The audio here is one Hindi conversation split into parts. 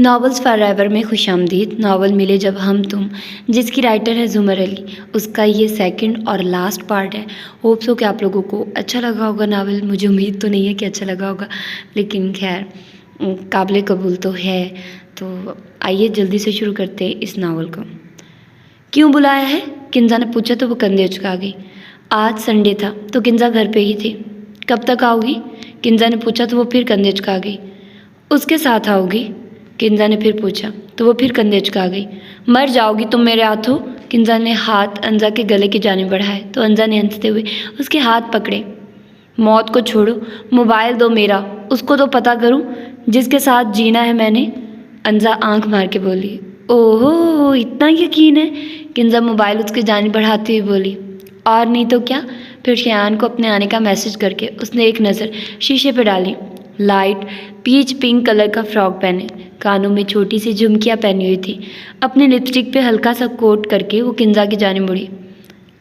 नॉवेल्स फॉरएवर में खुशामदीद। नावल मिले जब हम तुम, जिसकी राइटर है जुमर अली, उसका ये सेकंड और लास्ट पार्ट है। होप सो कि आप लोगों को अच्छा लगा होगा नावल। मुझे उम्मीद तो नहीं है कि अच्छा लगा होगा, लेकिन खैर काबिल कबूल तो है। तो आइए जल्दी से शुरू करते हैं इस नावल को। क्यों बुलाया है? किंजा ने पूछा तो वो कंधे उचका गई। आज संडे था तो किंजा घर पे ही थी। कब तक आओगी? किंजा ने पूछा तो वो फिर कंधे उचका गई। उसके साथ आओगी? किंजा ने फिर पूछा तो वो फिर कंधे उचका गई। मर जाओगी तुम मेरे हाथों। किंजा ने हाथ अंजा के गले की जानिब बढ़ाए तो अंजा ने हंसते हुए उसके हाथ पकड़े। मौत को छोड़ो, मोबाइल दो मेरा, उसको तो पता करूं जिसके साथ जीना है मैंने। अंजा आंख मार के बोली। ओहो, इतना यकीन है? किंजा मोबाइल उसकी जानिब बढ़ाती हुई बोली। और नहीं तो क्या। फिर शयान को अपने आने का मैसेज करके उसने एक नज़र शीशे पर डाली। लाइट पीच पिंक कलर का फ्रॉक पहने, कानों में छोटी सी झुमकियाँ पहनी हुई थी। अपने लिपस्टिक पे हल्का सा कोट करके वो किंजा की जानिब मुड़ी।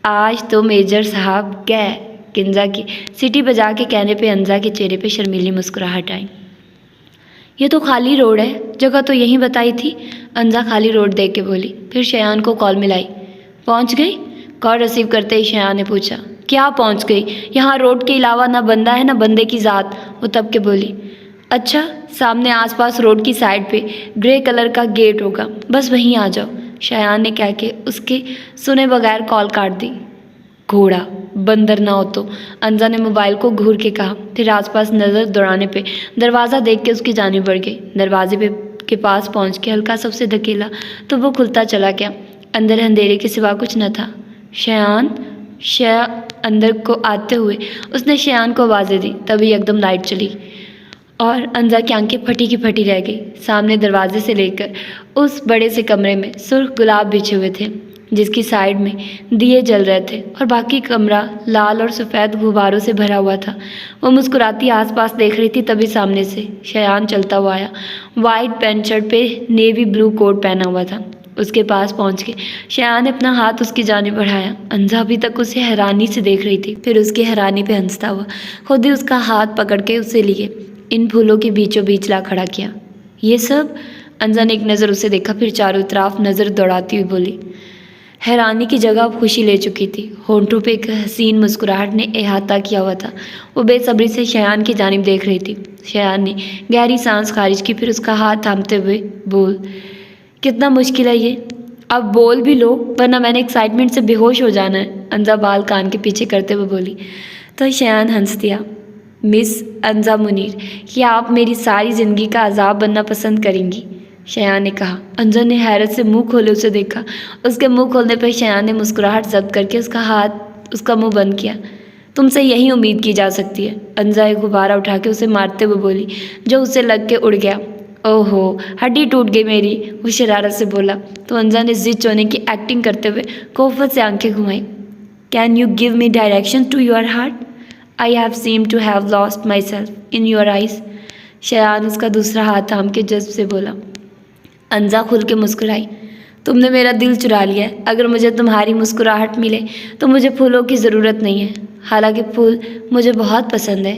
आज तो मेजर साहब गए। किंजा की सीटी बजा के कहने पे अंजा के चेहरे पे शर्मीली मुस्कुराहट आई। ये तो खाली रोड है, जगह तो यहीं बताई थी। अंजा खाली रोड देख के बोली। फिर शयान को कॉल मिलाई। पहुंच गई? कॉल रिसीव करते ही शयान ने पूछा। क्या पहुंच गई? यहाँ रोड के अलावा ना बंदा है ना बंदे की ज़ात, वो तब के बोली। अच्छा, सामने आसपास रोड की साइड पे ग्रे कलर का गेट होगा, बस वहीं आ जाओ। शयान ने कह के उसके सुने बगैर कॉल काट दी। घोड़ा बंदर ना हो तो, अंजा ने मोबाइल को घूर के कहा। फिर आसपास नज़र दौड़ाने पे दरवाज़ा देख के उसकी जानिब बढ़ गई। दरवाजे पे के पास पहुंच के हल्का सा उसे धकेला तो वो खुलता चला गया। अंदर अंधेरे के सिवा कुछ न था। शयान अंदर को आते हुए उसने शयान को आवाज़ें दी। तभी एकदम लाइट चली और अंजा की आंखें फटी की फटी रह गई। सामने दरवाजे से लेकर उस बड़े से कमरे में सुर्ख गुलाब बिछे हुए थे, जिसकी साइड में दिए जल रहे थे और बाकी कमरा लाल और सफ़ेद गुब्बारों से भरा हुआ था। वो मुस्कुराती आसपास देख रही थी, तभी सामने से शयान चलता हुआ आया। वाइट पैंट शर्ट पे नेवी ब्लू कोट पहना हुआ था। उसके पास पहुंच के शयान ने अपना हाथ उसकी जानिब बढ़ाया। अंजा अभी तक उसे हैरानी से देख रही थी, फिर उसकी हैरानी पे हंसता हुआ खुद ही उसका हाथ पकड़ के उसे लिए इन फूलों के बीचों बीच ला खड़ा किया। ये सब? अंजा ने एक नज़र उसे देखा, फिर चारों तरफ नज़र दौड़ाती हुई बोली। हैरानी की जगह अब खुशी ले चुकी थी। होंठों पे एक हसीन मुस्कुराहट ने अहाता किया हुआ था। वो बेसब्री से शयान की जानिब देख रही थी। शयान ने गहरी सांस खारिज की, फिर उसका हाथ थामते हुए बोल। कितना मुश्किल है ये, अब बोल भी लो वरना मैंने एक्साइटमेंट से बेहोश हो जाना है। अंजा बाल कान के पीछे करते हुए बोली। तो शयान हंस दिया। मिस अंजा मुनीर, क्या आप मेरी सारी ज़िंदगी का अजाब बनना पसंद करेंगी? शयान ने कहा। अंजा ने हैरत से मुंह खोले उसे देखा। उसके मुंह खोलने पर शयान ने मुस्कुराहट जब्त करके उसका मुंह बंद किया। तुमसे यही उम्मीद की जा सकती है। अंजा एक गुब्बारा उठा के उसे मारते हुए बोली, जो उसे लग के उड़ गया। ओहो, हड्डी टूट गई मेरी, वो शरारत से बोला। तो अंजा ने जिद चोने की एक्टिंग करते हुए कोफत से आंखें घुमाई। Can you give me direction to your heart? I have seem to have lost myself in your eyes. Shayan उसका दूसरा हाथ थाम के जज्ब से बोला। अंजा खुल के मुस्कुराई। तुमने मेरा दिल चुरा लिया है। अगर मुझे तुम्हारी मुस्कुराहट मिले तो मुझे फूलों की ज़रूरत नहीं है, हालांकि फूल मुझे बहुत पसंद है।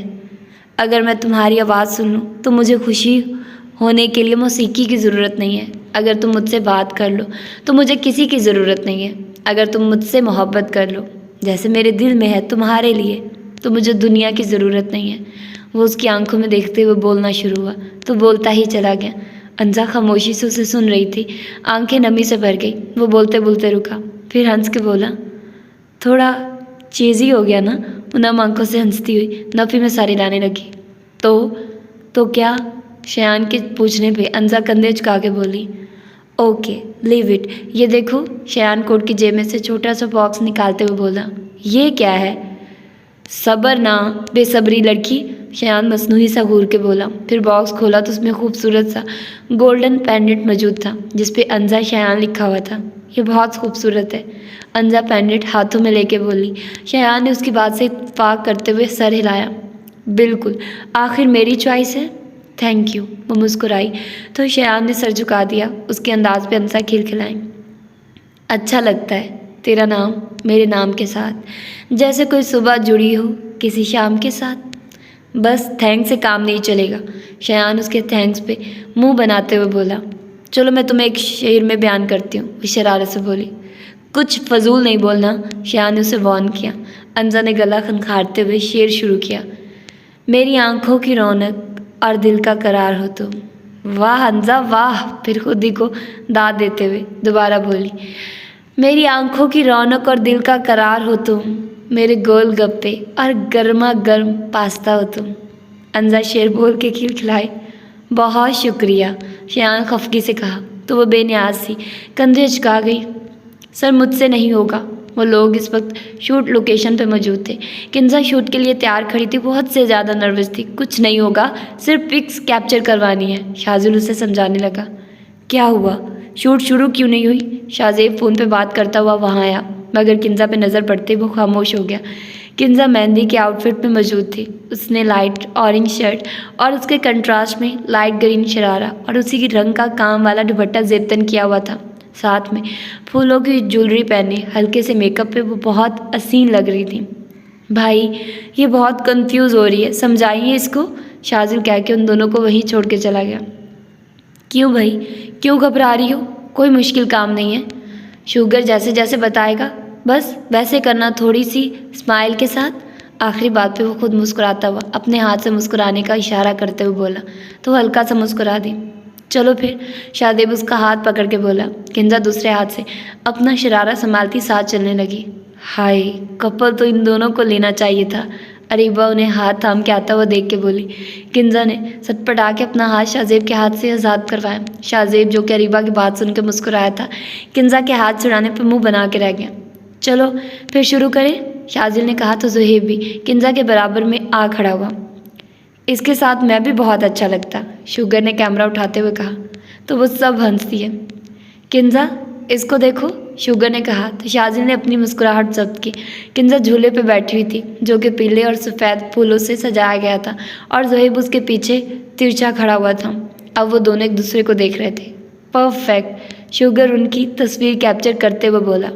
अगर मैं तुम्हारी आवाज़ सुन लूँ तो मुझे खुशी होने के लिए मौसीकी की ज़रूरत नहीं है। अगर तुम मुझसे बात कर लो तो मुझे किसी की ज़रूरत नहीं है। अगर तुम मुझसे मोहब्बत कर लो जैसे मेरे दिल में है तुम्हारे लिए, तो मुझे दुनिया की ज़रूरत नहीं है। वो उसकी आंखों में देखते हुए बोलना शुरू हुआ तो बोलता ही चला गया। अंजा खामोशी से उसे सुन रही थी, आंखें नमी से भर गई। वो बोलते बोलते रुका, फिर हंस के बोला। थोड़ा चीज़ी हो गया ना? नम आंखों से हंसती हुई नफ़ी में सारी लाने लगी। तो क्या? शयान के पूछने पे अंजा कंधे झुका के बोली। Okay leave it. ये देखो। शयान कोट की जेब में से छोटा सा बॉक्स निकालते हुए बोला। ये क्या है? सबर ना बेसब्री लड़की, शयान मसनूही सा घूर के बोला। फिर बॉक्स खोला तो उसमें खूबसूरत सा गोल्डन पेंडेंट मौजूद था, जिसपे अंजा शयान लिखा हुआ था। ये बहुत खूबसूरत है, अंजा पेंडेंट हाथों में लेके बोली। शयान ने उसकी बात से इत्तेफाक करते हुए सर हिलाया। बिल्कुल, आखिर मेरी चॉइस है। थैंक यू, वो मुस्कुराई तो शयान ने सर झुका दिया। उसके अंदाज पे अंजा खिलखिलाई। अच्छा लगता है तेरा नाम मेरे नाम के साथ, जैसे कोई सुबह जुड़ी हो किसी शाम के साथ। बस थैंक्स से काम नहीं चलेगा। शयान उसके थैंक्स पे मुंह बनाते हुए बोला। चलो मैं तुम्हें एक शेर में बयान करती हूँ, वो शरारत से बोली। कुछ फजूल नहीं बोलना, शयान ने उसे वार्न किया। अंजा ने गला खनखारते हुए शेर शुरू किया। मेरी आंखों की रौनक और दिल का करार हो तुम। वाह अंजा वाह, फिर खुद ही को दाद देते हुए दोबारा बोली। मेरी आंखों की रौनक और दिल का करार हो तुम, मेरे गोल गप्पे और गर्मा गर्म पास्ता हो तुम। अंजा शेर बोल के खिलखिलाए। बहुत शुक्रिया, शयान खफगी से कहा तो वो बेनियाज सी कंधे झुका गई। सर मुझसे नहीं होगा। वो लोग इस वक्त शूट लोकेशन पे मौजूद थे। किंजा शूट के लिए तैयार खड़ी थी, बहुत से ज़्यादा नर्वस थी। कुछ नहीं होगा, सिर्फ पिक्स कैप्चर करवानी है, शाजुल उसे समझाने लगा। क्या हुआ, शूट शुरू क्यों नहीं हुई? शाहजेब फ़ोन पे बात करता हुआ वहाँ आया, मगर किंजा पे नज़र पड़ते वो खामोश हो गया। किंजा मेहंदी के आउटफिट में मौजूद थी। उसने लाइट ऑरेंज शर्ट और उसके कंट्रास्ट में लाइट ग्रीन शरारा और उसी की रंग का काम वाला दुपट्टा ज़ेबतन किया हुआ था। साथ में फूलों की ज्वेलरी पहने हल्के से मेकअप पे वो बहुत हसीन लग रही थी। भाई ये बहुत कंफ्यूज हो रही है, समझाइए इसको, शाजिल कह के उन दोनों को वहीं छोड़ के चला गया। क्यों भाई, क्यों घबरा रही हो? कोई मुश्किल काम नहीं है, शुगर जैसे जैसे बताएगा बस वैसे करना, थोड़ी सी स्माइल के साथ। आखिरी बात पे वो खुद मुस्कुराता हुआ अपने हाथ से मुस्कुराने का इशारा करते हुए बोला तो हल्का सा मुस्कुरा दी। चलो फिर, शाहजेब उसका हाथ पकड़ के बोला। किंजा दूसरे हाथ से अपना शरारा संभालती साथ चलने लगी। हाय, कपल तो इन दोनों को लेना चाहिए था। अरीबा उन्हें हाथ थाम के आता हुआ देख के बोली। किंजा ने सटपटा के अपना हाथ शाहजेब के हाथ से आज़ाद करवाया। शाहजेब जो कि अरीबा की बात सुन के मुस्कुराया था, किंजा के हाथ छुड़ाने पर मुंह बना के रह गया। चलो फिर शुरू करें, शाजिल ने कहा तो ज़ुहैब भी किंजा के बराबर में आ खड़ा हुआ। इसके साथ मैं भी बहुत अच्छा लगता, शुगर ने कैमरा उठाते हुए कहा तो वो सब हंसती है। किंजा इसको देखो, शुगर ने कहा तो शाजिल ने अपनी मुस्कुराहट जब्त की। किंजा झूले पे बैठी हुई थी जो कि पीले और सफ़ेद फूलों से सजाया गया था और ज़ुहैब उसके पीछे तिरछा खड़ा हुआ था। अब वो दोनों एक दूसरे को देख रहे थे। परफेक्ट, शुगर उनकी तस्वीर कैप्चर करते हुए बोला।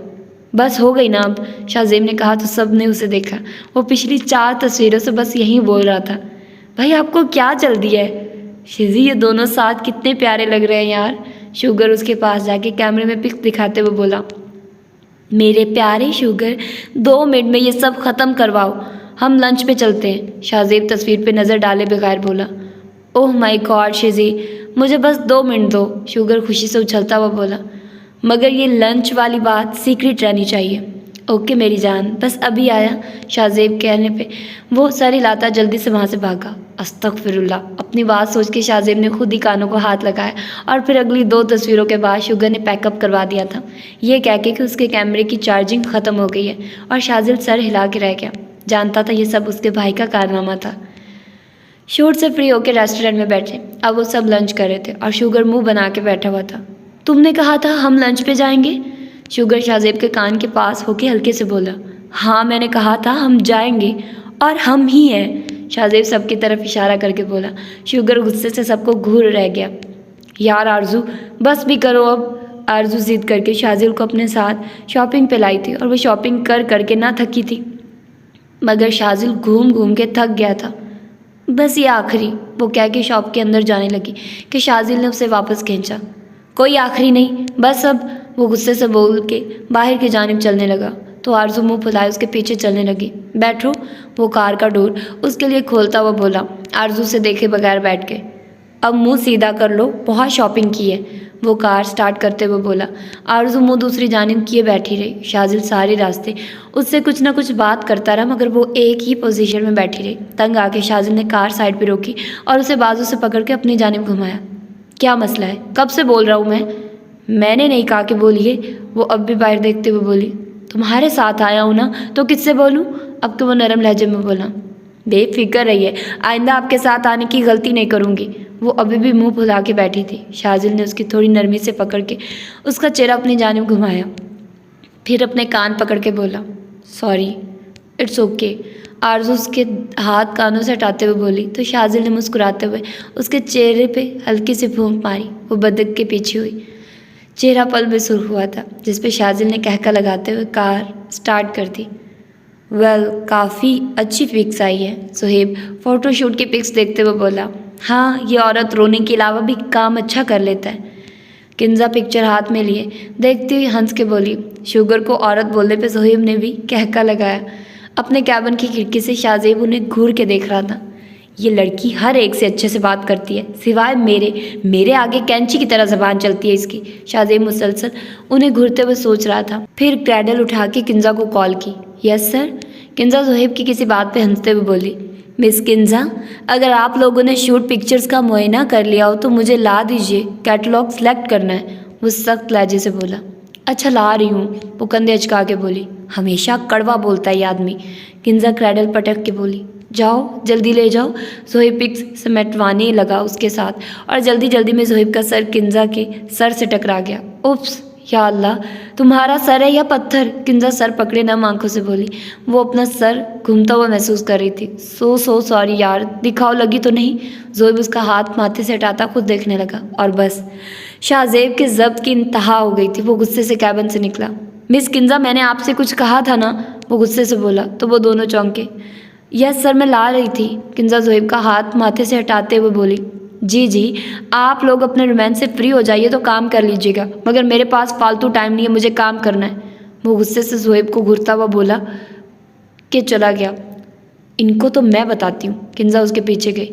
बस हो गई ना अब, शाहजेब ने कहा तो सब ने उसे देखा। वो पिछली 4 तस्वीरों से बस यही बोल रहा था। भाई आपको क्या जल्दी है? शिजी ये दोनों साथ कितने प्यारे लग रहे हैं यार। शुगर उसके पास जाके कैमरे में पिक दिखाते हुए बोला। मेरे प्यारे शुगर, 2 मिनट में ये सब ख़त्म करवाओ, हम लंच पे चलते हैं। शाहजेब तस्वीर पे नज़र डाले बगैर बोला। ओह माय गॉड शिजी, मुझे बस 2 मिनट दो, शुगर खुशी से उछलता हुआ बोला। मगर ये लंच वाली बात सीक्रेट रहनी चाहिए। ओके मेरी जान, बस अभी आया, शाहजेब कहने पे वो सर हिलाता जल्दी से वहाँ से भागा। अस्तगफिरुल्लाह, अपनी बात सोच के शाहजेब ने खुद ही कानों को हाथ लगाया और फिर अगली 2 तस्वीरों के बाद शुगर ने पैकअप करवा दिया था, ये कह के कि उसके कैमरे की चार्जिंग ख़त्म हो गई है। और शाहजेब सर हिला के रह गया, जानता था ये सब उसके भाई का कारनामा था। शूट से फ्री होकर रेस्टोरेंट में बैठे। अब वो सब लंच कर रहे थे और शुगर मुंह बना के बैठा हुआ था। तुमने कहा था हम लंच पे जाएंगे? शुगर शाहजेब के कान के पास होके हल्के से बोला। हाँ मैंने कहा था हम जाएंगे और हम ही हैं, शाहजेब सबकी तरफ इशारा करके बोला। शुगर गुस्से से सबको घूर रह गया। यार आरजू बस भी करो अब। आरजू जिद करके शाहजेब को अपने साथ शॉपिंग पे लाई थी और वो शॉपिंग कर करके ना थकी थी, मगर शाहजेब घूम घूम के थक गया था। बस ये आखिरी, वो कह के शॉप के अंदर जाने लगी कि शाहजेब ने उसे वापस खींचा। कोई आखिरी नहीं, बस अब, वो गुस्से से बोल के बाहर की जानिब चलने लगा तो आरजू मुंह फुलाए उसके पीछे चलने लगी। बैठो, वो कार का डोर उसके लिए खोलता हुआ बोला, आरजू से देखे बगैर बैठ के। अब मुंह सीधा कर लो, बहुत शॉपिंग की है, वो कार स्टार्ट करते हुए बोला। आरजू मुंह दूसरी जानिब किए बैठी रही। शाजिल सारे रास्ते उससे कुछ ना कुछ बात करता रहा, मगर वो एक ही पोजीशन में बैठी रही। तंग आके शाजिल ने कार साइड पे रोकी और उसे बाजू से पकड़ के अपनी जानिब घुमाया। क्या मसला है? कब से बोल रहा हूँ मैंने नहीं कहा कि बोलिए, वो अब भी बाहर देखते हुए बोली। तुम्हारे साथ आया हूँ ना तो किससे बोलूँ? अब तो वो नरम लहजे में बोला। बेफिक्र रहिए, आइंदा आपके साथ आने की गलती नहीं करूँगी। वो अभी भी मुंह फुला के बैठी थी। शाजिल ने उसकी थोड़ी नरमी से पकड़ के उसका चेहरा अपनी जानिब घुमाया, फिर अपने कान पकड़ के बोला, सॉरी, इट्स ओके। आरजू उसके हाथ कानों से हटाते हुए बोली तो शाजिल ने मुस्कुराते हुए उसके चेहरे पे हल्की सी फूंक मारी। वो बदक के पीछे हुई। चेहरा पल में सुर्ख हुआ था, जिस पे शाजिल ने कहका लगाते हुए कार स्टार्ट कर दी। काफ़ी अच्छी पिक्स आई है। सुहेब फ़ोटोशूट की पिक्स देखते हुए बोला, हाँ ये औरत रोने के अलावा भी काम अच्छा कर लेता है। किंजा पिक्चर हाथ में लिए देखती हुई हंस के बोली। शुगर को औरत बोलने पे सुहेब ने भी कहका लगाया। अपने कैबिन की खिड़की से शाहजेब उन्हें घूर के देख रहा था। ये लड़की हर एक से अच्छे से बात करती है, सिवाय मेरे आगे कैंची की तरह जबान चलती है इसकी। शाहजेब मुसलसल उन्हें घूरते हुए सोच रहा था। फिर क्रैडल उठा के किंजा को कॉल की। Yes sir. किंजा सुहेब की किसी बात पे हंसते हुए बोली, मिस किंजा, अगर आप लोगों ने शूट पिक्चर्स का मुआयना कर लिया हो तो मुझे ला दीजिए, कैटलॉग सेलेक्ट करना है। वो सख्त लहजे से बोला। अच्छा ला रही हूँ, वो कंधे अचका के बोली। हमेशा कड़वा बोलता है ये आदमी। किंजा क्रैडल पटक के बोली, जाओ जल्दी ले जाओ। जोहेब पिक्स समेटवाने लगा उसके साथ और जल्दी जल्दी में जोहेब का सर किंजा के सर से टकरा गया। उप्स, या अल्लाह, तुम्हारा सर है या पत्थर? किंजा सर पकड़े नम आंखों से बोली। वो अपना सर घूमता हुआ महसूस कर रही थी। सो सॉरी यार, दिखाओ लगी तो नहीं? जोहेब उसका हाथ माथे से हटाता खुद देखने लगा और बस शाहजेब के जब्त की इंतहा हो गई थी। वो गुस्से से कैबिन से निकला। मिस किंजा, मैंने आपसे कुछ कहा था ना? वो गुस्से से बोला तो वो दोनों चौंके। यस सर, मैं ला रही थी। किंजा जोहेब का हाथ माथे से हटाते हुए बोली। जी, आप लोग अपने रोमांस से फ्री हो जाइए तो काम कर लीजिएगा, मगर मेरे पास फालतू टाइम नहीं है, मुझे काम करना है। वो गुस्से से जोहेब को घूरता हुआ बोला कि चला गया। इनको तो मैं बताती हूँ। किंजा उसके पीछे गई।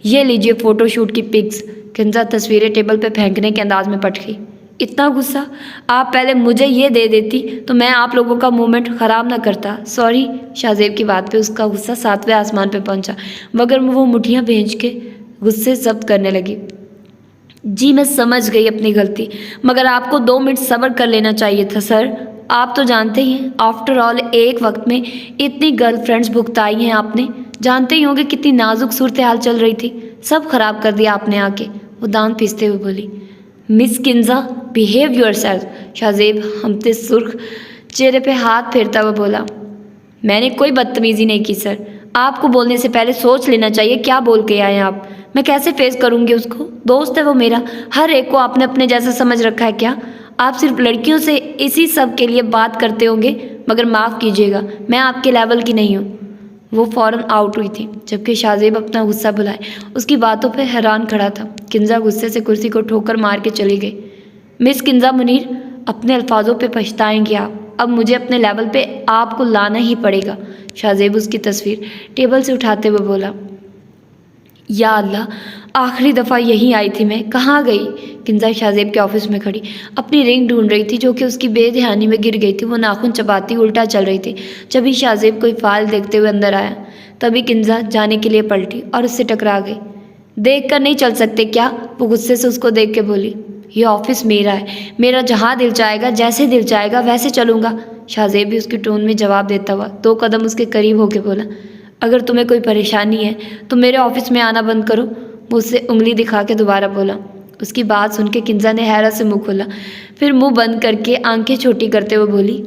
ये लीजिए फ़ोटोशूट की पिक्स। किंजा तस्वीरें टेबल पे फेंकने के अंदाज में पट गई। इतना गुस्सा? आप पहले मुझे ये दे देती तो मैं आप लोगों का मोमेंट ख़राब ना करता। सॉरी। शाहजेब की बात पे उसका गुस्सा 7वें आसमान पे पहुंचा, मगर वो मुठियाँ भेज के गुस्से जब्त करने लगी। जी मैं समझ गई अपनी गलती, मगर आपको 2 मिनट सब्र कर लेना चाहिए था सर। आप तो जानते ही हैं, आफ्टर ऑल एक वक्त में इतनी गर्लफ्रेंड्स भुगताई हैं आपने। जानते ही होंगे कितनी नाजुक सूरत हाल चल रही थी, सब खराब कर दिया आपने आके। वो दांत पीसते हुए बोली। Miss Kinza, behave yourself. Shahzeb हमते सुर्ख चेहरे पे हाथ फेरता हुआ बोला। मैंने कोई बदतमीजी नहीं की सर। आपको बोलने से पहले सोच लेना चाहिए क्या बोल के आए आप। मैं कैसे फेस करूंगी उसको? दोस्त है वो मेरा। हर एक को आपने अपने जैसा समझ रखा है क्या? आप सिर्फ लड़कियों से इसी सब के लिए बात करते होंगे, मगर माफ़ कीजिएगा, मैं आपके लेवल की नहीं हूँ। वो फ़ौरन आउट हुई थी, जबकि शाहजेब अपना गुस्सा भुलाए उसकी बातों पर हैरान खड़ा था। किंजा गुस्से से कुर्सी को ठोकर मार के चली गई। मिस किंजा मुनीर, अपने अल्फाजों पे पछताएंगे आप। अब मुझे अपने लेवल पे आपको लाना ही पड़ेगा। शाहजेब उसकी तस्वीर टेबल से उठाते हुए बोला। या अल्लाह, आखिरी दफ़ा यहीं आई थी मैं, कहाँ गई? किंजा शाहजेब के ऑफिस में खड़ी अपनी रिंग ढूंढ रही थी, जो कि उसकी बेध्यानी में गिर गई थी। वो नाखून चबाती उल्टा चल रही थी। जब शाहजेब कोई फाइल देखते हुए अंदर आया, तभी किंजा जाने के लिए पलटी और उससे टकरा गई। देख कर नहीं चल सकते क्या? वो गुस्से से उसको देख के बोली। ये ऑफिस मेरा है, मेरा जहाँ दिल चाहेगा, जैसे दिल चाहेगा वैसे चलूँगा। शाहजेब भी उसकी टोन में जवाब देता हुआ 2 कदम उसके करीब होके बोला। अगर तुम्हें कोई परेशानी है तो मेरे ऑफिस में आना बंद करो। वो उससे उंगली दिखा के दोबारा बोला। उसकी बात सुन के किंजा ने हैरत से मुंह खोला, फिर मुंह बंद करके आंखें छोटी करते हुए बोली।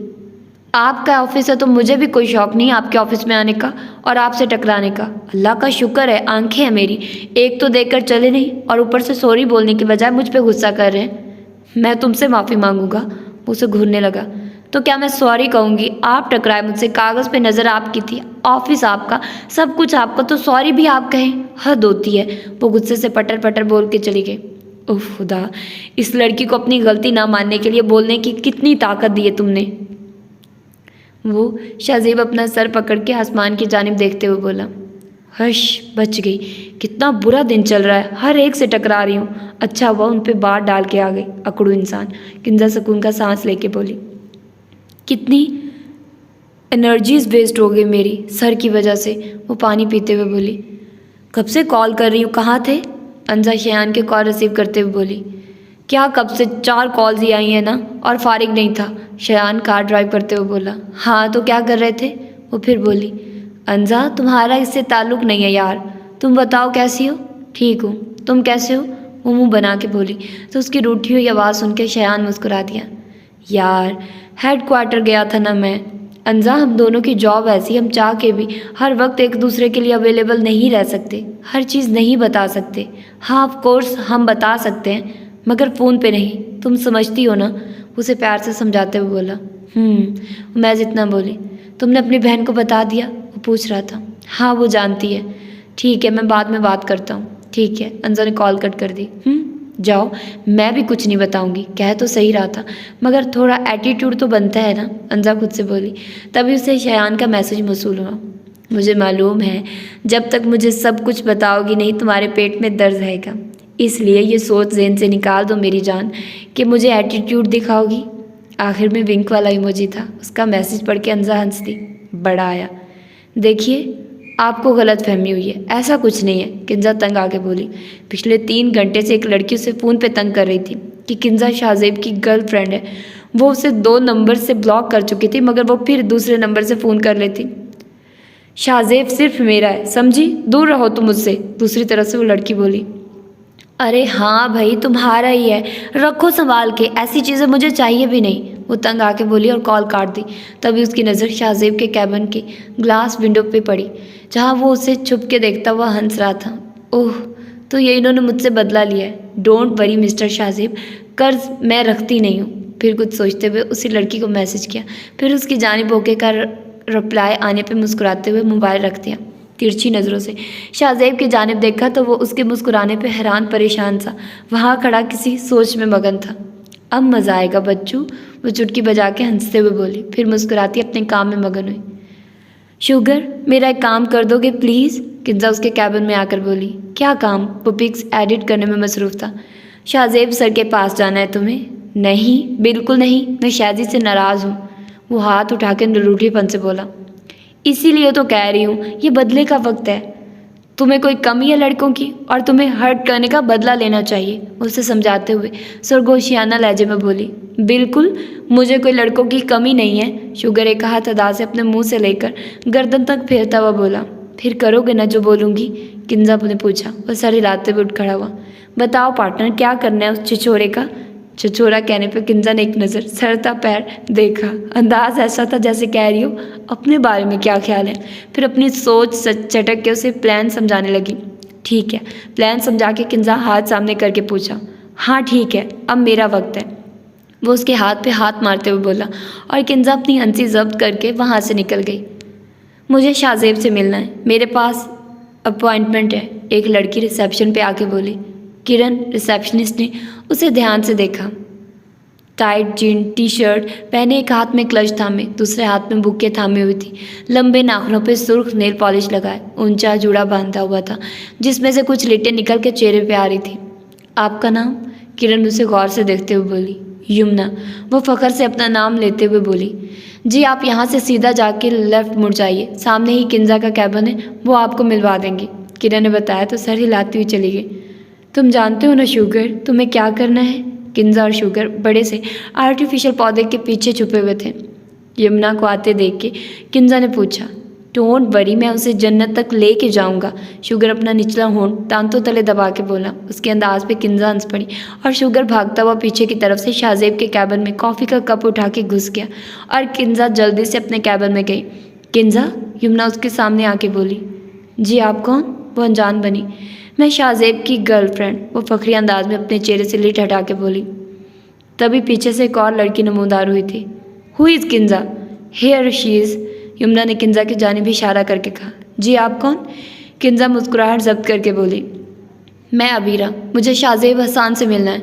आपका ऑफिस है तो मुझे भी कोई शौक़ नहीं आपके ऑफिस में आने का और आपसे टकराने का। अल्लाह का शुक्र है आंखें हैं मेरी, एक तो देखकर चले नहीं और ऊपर से सॉरी बोलने की बजाय मुझ पे गुस्सा कर रहे हैं। मैं तुमसे माफ़ी मांगूंगा। उसे घूरने लगा। तो क्या मैं सॉरी कहूँगी? आप टकराए मुझसे, कागज़ पे नज़र आपकी थी, ऑफिस आपका, सब कुछ आपका, तो सॉरी भी आप कहें? हद होती है। वो गुस्से से पटर पटर बोल के चली गई। उफ खुदा, इस लड़की को अपनी गलती ना मानने के लिए बोलने की कितनी ताकत दी है तुमने। वो शाहजेब अपना सर पकड़ के आसमान की जानिब देखते हुए बोला। हश, बच गई। कितना बुरा दिन चल रहा है, हर एक से टकरा रही हूँ। अच्छा हुआ उन पे बात डाल के आ गई, अकड़ू इंसान। किंजा सुकून का सांस लेके बोली। कितनी एनर्जीज वेस्ट हो गई मेरी सर की वजह से। वो पानी पीते हुए बोली। कब से कॉल कर रही हूँ, कहाँ थे? अंजा शयान के कॉल रिसीव करते हुए बोली। क्या कब से 4 कॉल्स ही आई हैं ना, और फारिग नहीं था। शयान कार ड्राइव करते हुए बोला। हाँ तो क्या कर रहे थे? वो फिर बोली। अंजा, तुम्हारा इससे ताल्लुक़ नहीं है यार, तुम बताओ कैसी हो? ठीक हूँ, तुम कैसे हो? वो मुंह बना के बोली तो उसकी रूठी हुई आवाज़ सुन के शयान मुस्कुरा दिया। यार हेडक्वार्टर गया था ना मैं। अंजा, हम दोनों की जॉब ऐसी, हम चाह के भी हर वक्त एक दूसरे के लिए अवेलेबल नहीं रह सकते, हर चीज़ नहीं बता सकते। हाँ ऑफ कोर्स हम बता सकते हैं, मगर फ़ोन पे नहीं, तुम समझती हो ना। उसे प्यार से समझाते हुए बोला। मैं जितना बोली। तुमने अपनी बहन को बता दिया? वो पूछ रहा था। हाँ वो जानती है। ठीक है मैं बाद में बात करता हूँ। ठीक है। अंजा ने कॉल कट कर दी। जाओ, मैं भी कुछ नहीं बताऊंगी। कह तो सही रहा था मगर थोड़ा एटीट्यूड तो बनता है ना, अंजा खुद से बोली। तभी उसे शयान का मैसेज मौसूल हुआ। मुझे मालूम है जब तक मुझे सब कुछ बताओगी नहीं तुम्हारे पेट में दर्द रहेगा, इसलिए ये सोच ज़हन से निकाल दो मेरी जान कि मुझे एटीट्यूड दिखाओगी। आखिर में विंक वाला इमोजी था। उसका मैसेज पढ़ के अंजा हंस दी। बड़ा आया। देखिए आपको गलत फहमी हुई है, ऐसा कुछ नहीं है, किंजा तंग आके बोली। पिछले 3 घंटे से एक लड़की उसे फ़ोन पे तंग कर रही थी कि किंजा शाहजेब की गर्लफ्रेंड है। वो उसे 2 नंबर से ब्लॉक कर चुकी थी मगर वो फिर दूसरे नंबर से फ़ोन कर लेती। शाहजेब सिर्फ मेरा है, समझी? दूर रहो तुम मुझसे, दूसरी तरफ से वो लड़की बोली। अरे हाँ भाई तुम्हारा ही है, रखो संभाल के, ऐसी चीज़ें मुझे चाहिए भी नहीं, वो तंग आके बोली और कॉल काट दी। तभी उसकी नज़र शाहजेब के कैबिन की ग्लास विंडो पे पड़ी जहाँ वो उसे छुप के देखता हुआ हंस रहा था। ओह तो ये इन्होंने मुझसे बदला लिया है। डोंट वरी मिस्टर शाहजेब, कर्ज मैं रखती नहीं हूँ। फिर कुछ सोचते हुए उसी लड़की को मैसेज किया, फिर उसकी जानिब ओके का रिप्लाई आने पर मुस्कुराते हुए मोबाइल रख दिया। तिरछी नज़रों से शाहजेब की जानिब देखा तो वो उसके मुस्कुराने पे हैरान परेशान सा वहाँ खड़ा किसी सोच में मगन था। अब मज़ा आएगा बच्चू, वो चुटकी बजा के हंसते हुए बोली, फिर मुस्कुराती अपने काम में मगन हुई। शुगर मेरा एक काम कर दोगे प्लीज़? किंजा उसके कैबिन में आकर बोली। क्या काम? वो पिक्स एडिट करने में मसरूफ़ था। शाहजेब सर के पास जाना है तुम्हें? नहीं बिल्कुल नहीं, मैं शादी से नाराज़ हूँ। वो हाथ उठा के रूठीपन से बोला। इसीलिए तो कह रही हूँ ये बदले का वक्त है। तुम्हें कोई कमी है लड़कों की और तुम्हें हर्ट करने का बदला लेना चाहिए, उसे समझाते हुए सरगोशियाना लहजे में बोली। बिल्कुल मुझे कोई लड़कों की कमी नहीं है, शुगर एक हाथ अदा से अपने मुंह से लेकर गर्दन तक फेरता हुआ बोला। फिर करोगे ना जो बोलूँगी? किंजा ने पूछा। वह सर हिलाते हुए उठ खड़ा हुआ। बताओ पार्टनर क्या करना है उस छिछोरे का? छिछोरा कहने पर किंजा ने एक नज़र सरता पैर देखा। अंदाज ऐसा था जैसे कह रही हो अपने बारे में क्या ख्याल है। फिर अपनी सोच चटक के उसे प्लान समझाने लगी। ठीक है, प्लान समझा के किंजा हाथ सामने करके पूछा। हाँ ठीक है, अब मेरा वक्त है, वो उसके हाथ पे हाथ मारते हुए बोला और किंजा अपनी हंसी जब्त करके वहाँ से निकल गई। मुझे शाहजेब से मिलना है, मेरे पास अपॉइंटमेंट है, एक लड़की रिसेप्शन पे आके बोली। किरण रिसेप्शनिस्ट ने उसे ध्यान से देखा। टाइट जीन टी शर्ट पहने, एक हाथ में क्लच थामे, दूसरे हाथ में बुके थामे हुई थी। लंबे नाखूनों पे सुर्ख नेल पॉलिश लगाए, ऊंचा जूड़ा बांधा हुआ था जिसमें से कुछ लिटें निकल के चेहरे पे आ रही थी। आपका नाम? किरण उसे गौर से देखते हुए बोली। यमुना, वो फखर से अपना नाम लेते हुए बोली। जी आप यहाँ से सीधा जाके लेफ्ट मुड़ जाइए, सामने ही किंजा का कैबिन है, वो आपको मिलवा देंगे, किरण ने बताया तो सर हिलाती हुई चली गई। तुम जानते हो ना शुगर तुम्हें क्या करना है? किंजा और शुगर बड़े से आर्टिफिशियल पौधे के पीछे छुपे हुए थे। यमुना को आते देख के किंजा ने पूछा। डोंट वरी, मैं उसे जन्नत तक ले के जाऊँगा, शुगर अपना निचला होंठ दांतों तले दबा के बोला। उसके अंदाज पे किंजा हंस पड़ी और शुगर भागता हुआ पीछे की तरफ से शाहजेब के कैबिन में कॉफ़ी का कप उठा के घुस गया और किंजा जल्दी से अपने कैबिन में गई। किंजा, यमुना उसके सामने आके बोली। जी आप कौन? वो अनजान बनी। मैं शाहजेब की गर्लफ्रेंड, वो फखरी अंदाज में अपने चेहरे से लिट हटा के बोली। तभी पीछे से एक और लड़की नमूदार हुई थी। Who is Kinza? Here she is, Yamuna ने किंजा की जानिब इशारा करके कहा। जी आप कौन? किंजा मुस्कुराहट जब्त करके बोली। मैं अबीरा, मुझे शाहजेब हसान से मिलना है।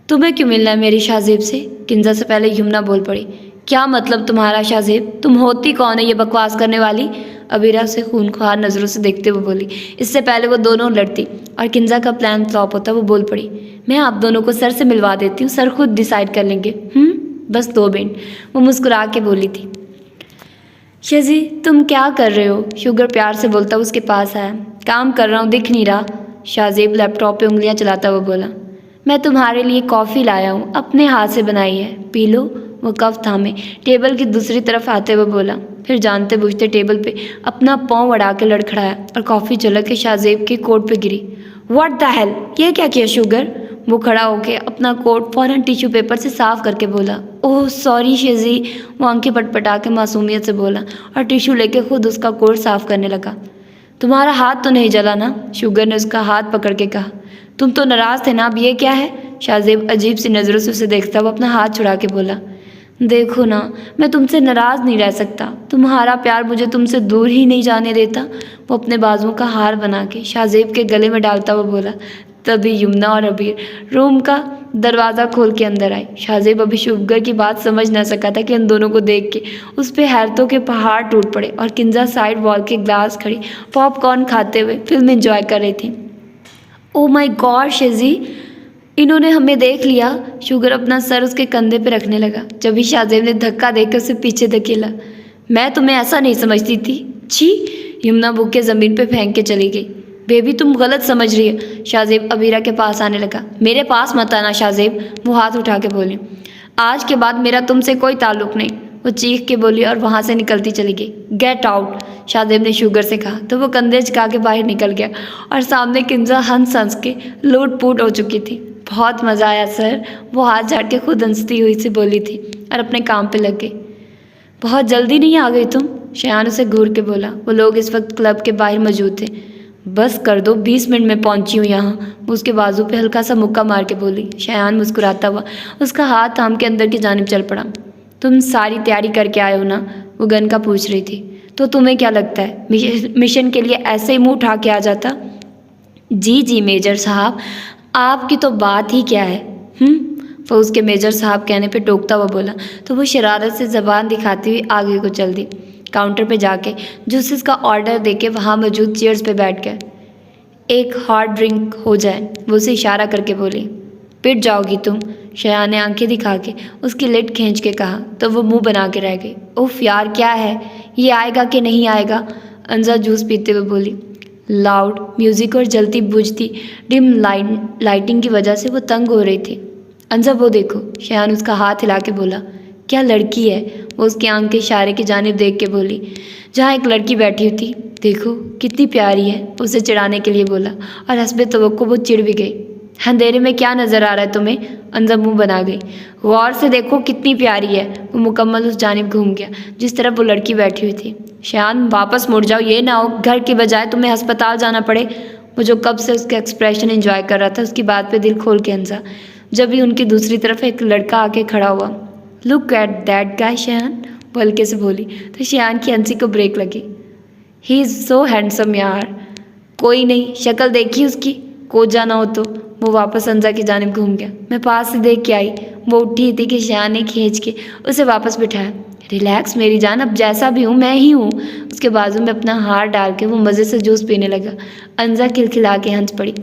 तुम्हें क्यों मिलना है मेरी शाहजेब से? किंजा से पहले यमुना बोल पड़ी। क्या मतलब तुम्हारा शाहजेब? तुम होती कौन है ये बकवास करने वाली? अबीरा उसे खूनख्वार नज़रों से देखते हुए बोली। इससे पहले वो दोनों लड़ती और किंजा का प्लान फ्लॉप होता वो बोल पड़ी। मैं आप दोनों को सर से मिलवा देती हूँ, सर खुद डिसाइड कर लेंगे। बस 2 मिनट, वो मुस्कुरा के बोली थी। शजी तुम क्या कर रहे हो? शुगर प्यार से बोलता उसके पास आया। काम कर रहा हूँ, दिख नहीं रहा? शाहजेब लैपटॉप पे उंगलियाँ चलाता हुआ बोला। मैं तुम्हारे लिए कॉफ़ी लाया हूँ, अपने हाथ से बनाई है, पी लो। वो कप थामे टेबल की दूसरी तरफ आते हुए बोला, फिर जानते बूझते टेबल पे अपना पाँव अड़ा के लड़खड़ाया और कॉफ़ी झलक के शाहजेब के कोट पे गिरी। व्हाट द हेल, ये क्या किया शुगर? वो खड़ा होके अपना कोट फ़ौरन टिश्यू पेपर से साफ करके बोला। ओह सॉरी शेजी, वो आंखें पटपटा के मासूमियत से बोला और टिश्यू लेके खुद उसका कोट साफ करने लगा। तुम्हारा हाथ तो नहीं जला ना? शुगर ने उसका हाथ पकड़ के कहा। तुम तो नाराज़ थे ना, अब ये क्या है? शाहजेब अजीब सी नज़रों से उसे देखता हुआ अपना हाथ छुड़ा के बोला। देखो ना, मैं तुमसे नाराज़ नहीं रह सकता। तुम्हारा प्यार मुझे तुमसे दूर ही नहीं जाने देता। वो अपने बाजुओं का हार बना के शाहजेब के गले में डालता हुआ बोला। तभी यमुना और अबीर रूम का दरवाज़ा खोल के अंदर आई। शाहजेब अभी शुगर की बात समझ ना सका था कि उन दोनों को देख के उस पे हैरतों के पहाड़ टूट पड़े और किंजा साइड वॉल के ग्लास खड़ी पॉपकॉर्न खाते हुए फिल्म एंजॉय कर रही थी। ओ माय गॉड शेजी, इन्होंने हमें देख लिया। शुगर अपना सर उसके कंधे पे रखने लगा। जब भी शाहजेब ने धक्का देकर उसे पीछे धकेला। मैं तुम्हें ऐसा नहीं समझती थी। छी, यमुना बुक के ज़मीन पे फेंक के चली गई। बेबी तुम गलत समझ रही है। शाहजेब अबीरा के पास आने लगा। मेरे पास मत आना शाहजेब, वो हाथ उठा के बोली। आज के बाद मेरा तुमसे कोई ताल्लुक नहीं, वो चीख के बोली और वहाँ से निकलती चली गई। गेट आउट, शाहजेब ने शुगर से कहा तो वो कंधे झुका के बाहर निकल गया और सामने किंजा हंस हंस के लूट पुट हो चुकी थी। बहुत मज़ा आया सर, वो हाथ झाड़ के खुद हंसती हुई से बोली थी और अपने काम पे लग गई। बहुत जल्दी नहीं आ गई तुम, शयान उसे घूर के बोला। वो लोग इस वक्त क्लब के बाहर मौजूद थे। बस कर दो, 20 मिनट में पहुंची हूँ यहाँ, वो उसके बाजू पे हल्का सा मुक्का मार के बोली। शयान मुस्कुराता हुआ उसका हाथ थाम के अंदर की जानिब चल पड़ा। तुम सारी तैयारी करके आए हो ना, वो गन का पूछ रही थी। तो तुम्हें क्या लगता है मिशन के लिए ऐसे ही मुँह उठा के आ जाता? जी जी मेजर साहब, आपकी तो बात ही क्या है। वो उसके मेजर साहब कहने पे टोकता हुआ बोला तो वो शरारत से ज़बान दिखाती हुई आगे को चल दी। काउंटर पे जाके जूसेस का ऑर्डर देके वहाँ मौजूद चेयर्स पे बैठ गया। एक हॉट ड्रिंक हो जाए, वो उसे इशारा करके बोली। पिट जाओगी तुम, शयान ने आंखें दिखा के उसकी लिट खींच के कहा तो वो मुंह बना के रह गई। उफ यार क्या है, ये आएगा कि नहीं आएगा? अंजा जूस पीते हुए बोली। लाउड म्यूज़िक और जलती बुझती डिम लाइटिंग की वजह से वो तंग हो रही थी। अंजा वो देखो, शयान उसका हाथ हिला के बोला। क्या लड़की है? वो उसके आंख के इशारे की जानिब देख के बोली जहाँ एक लड़की बैठी हुई थी। देखो कितनी प्यारी है, उसे चिढ़ाने के लिए बोला और हस्बे तवक्को वो चिढ़ भी गई। अंधेरे में क्या नज़र आ रहा है तुम्हें? अंजा मुंह बना गई। गौर से देखो कितनी प्यारी है। वो मुकम्मल उस जानिब घूम गया जिस तरफ वो लड़की बैठी हुई थी। शयान वापस मुड़ जाओ, ये ना हो घर के बजाय तुम्हें अस्पताल जाना पड़े। वो जो कब से उसके एक्सप्रेशन एंजॉय कर रहा था उसकी बात पे दिल खोल के हंसा जब भी उनकी दूसरी तरफ एक लड़का आके खड़ा हुआ। Look at that guy Shayan, वो हल्के से बोली तो शयान की हंसी को ब्रेक लगी। ही इज़ सो हैंडसम यार। कोई नहीं, शक्ल देखी उसकी, कोच जाना हो तो। वो वापस अंजा की जानिब घूम गया। मैं पास से देख के आई। वो उठी थी कि शयान ने खींच के उसे वापस बिठाया। रिलैक्स मेरी जान, अब जैसा भी हूँ मैं ही हूँ। उसके बाजू में अपना हाथ डाल के वो मज़े से जूस पीने लगा। अंजा खिलखिला के हंस पड़ी।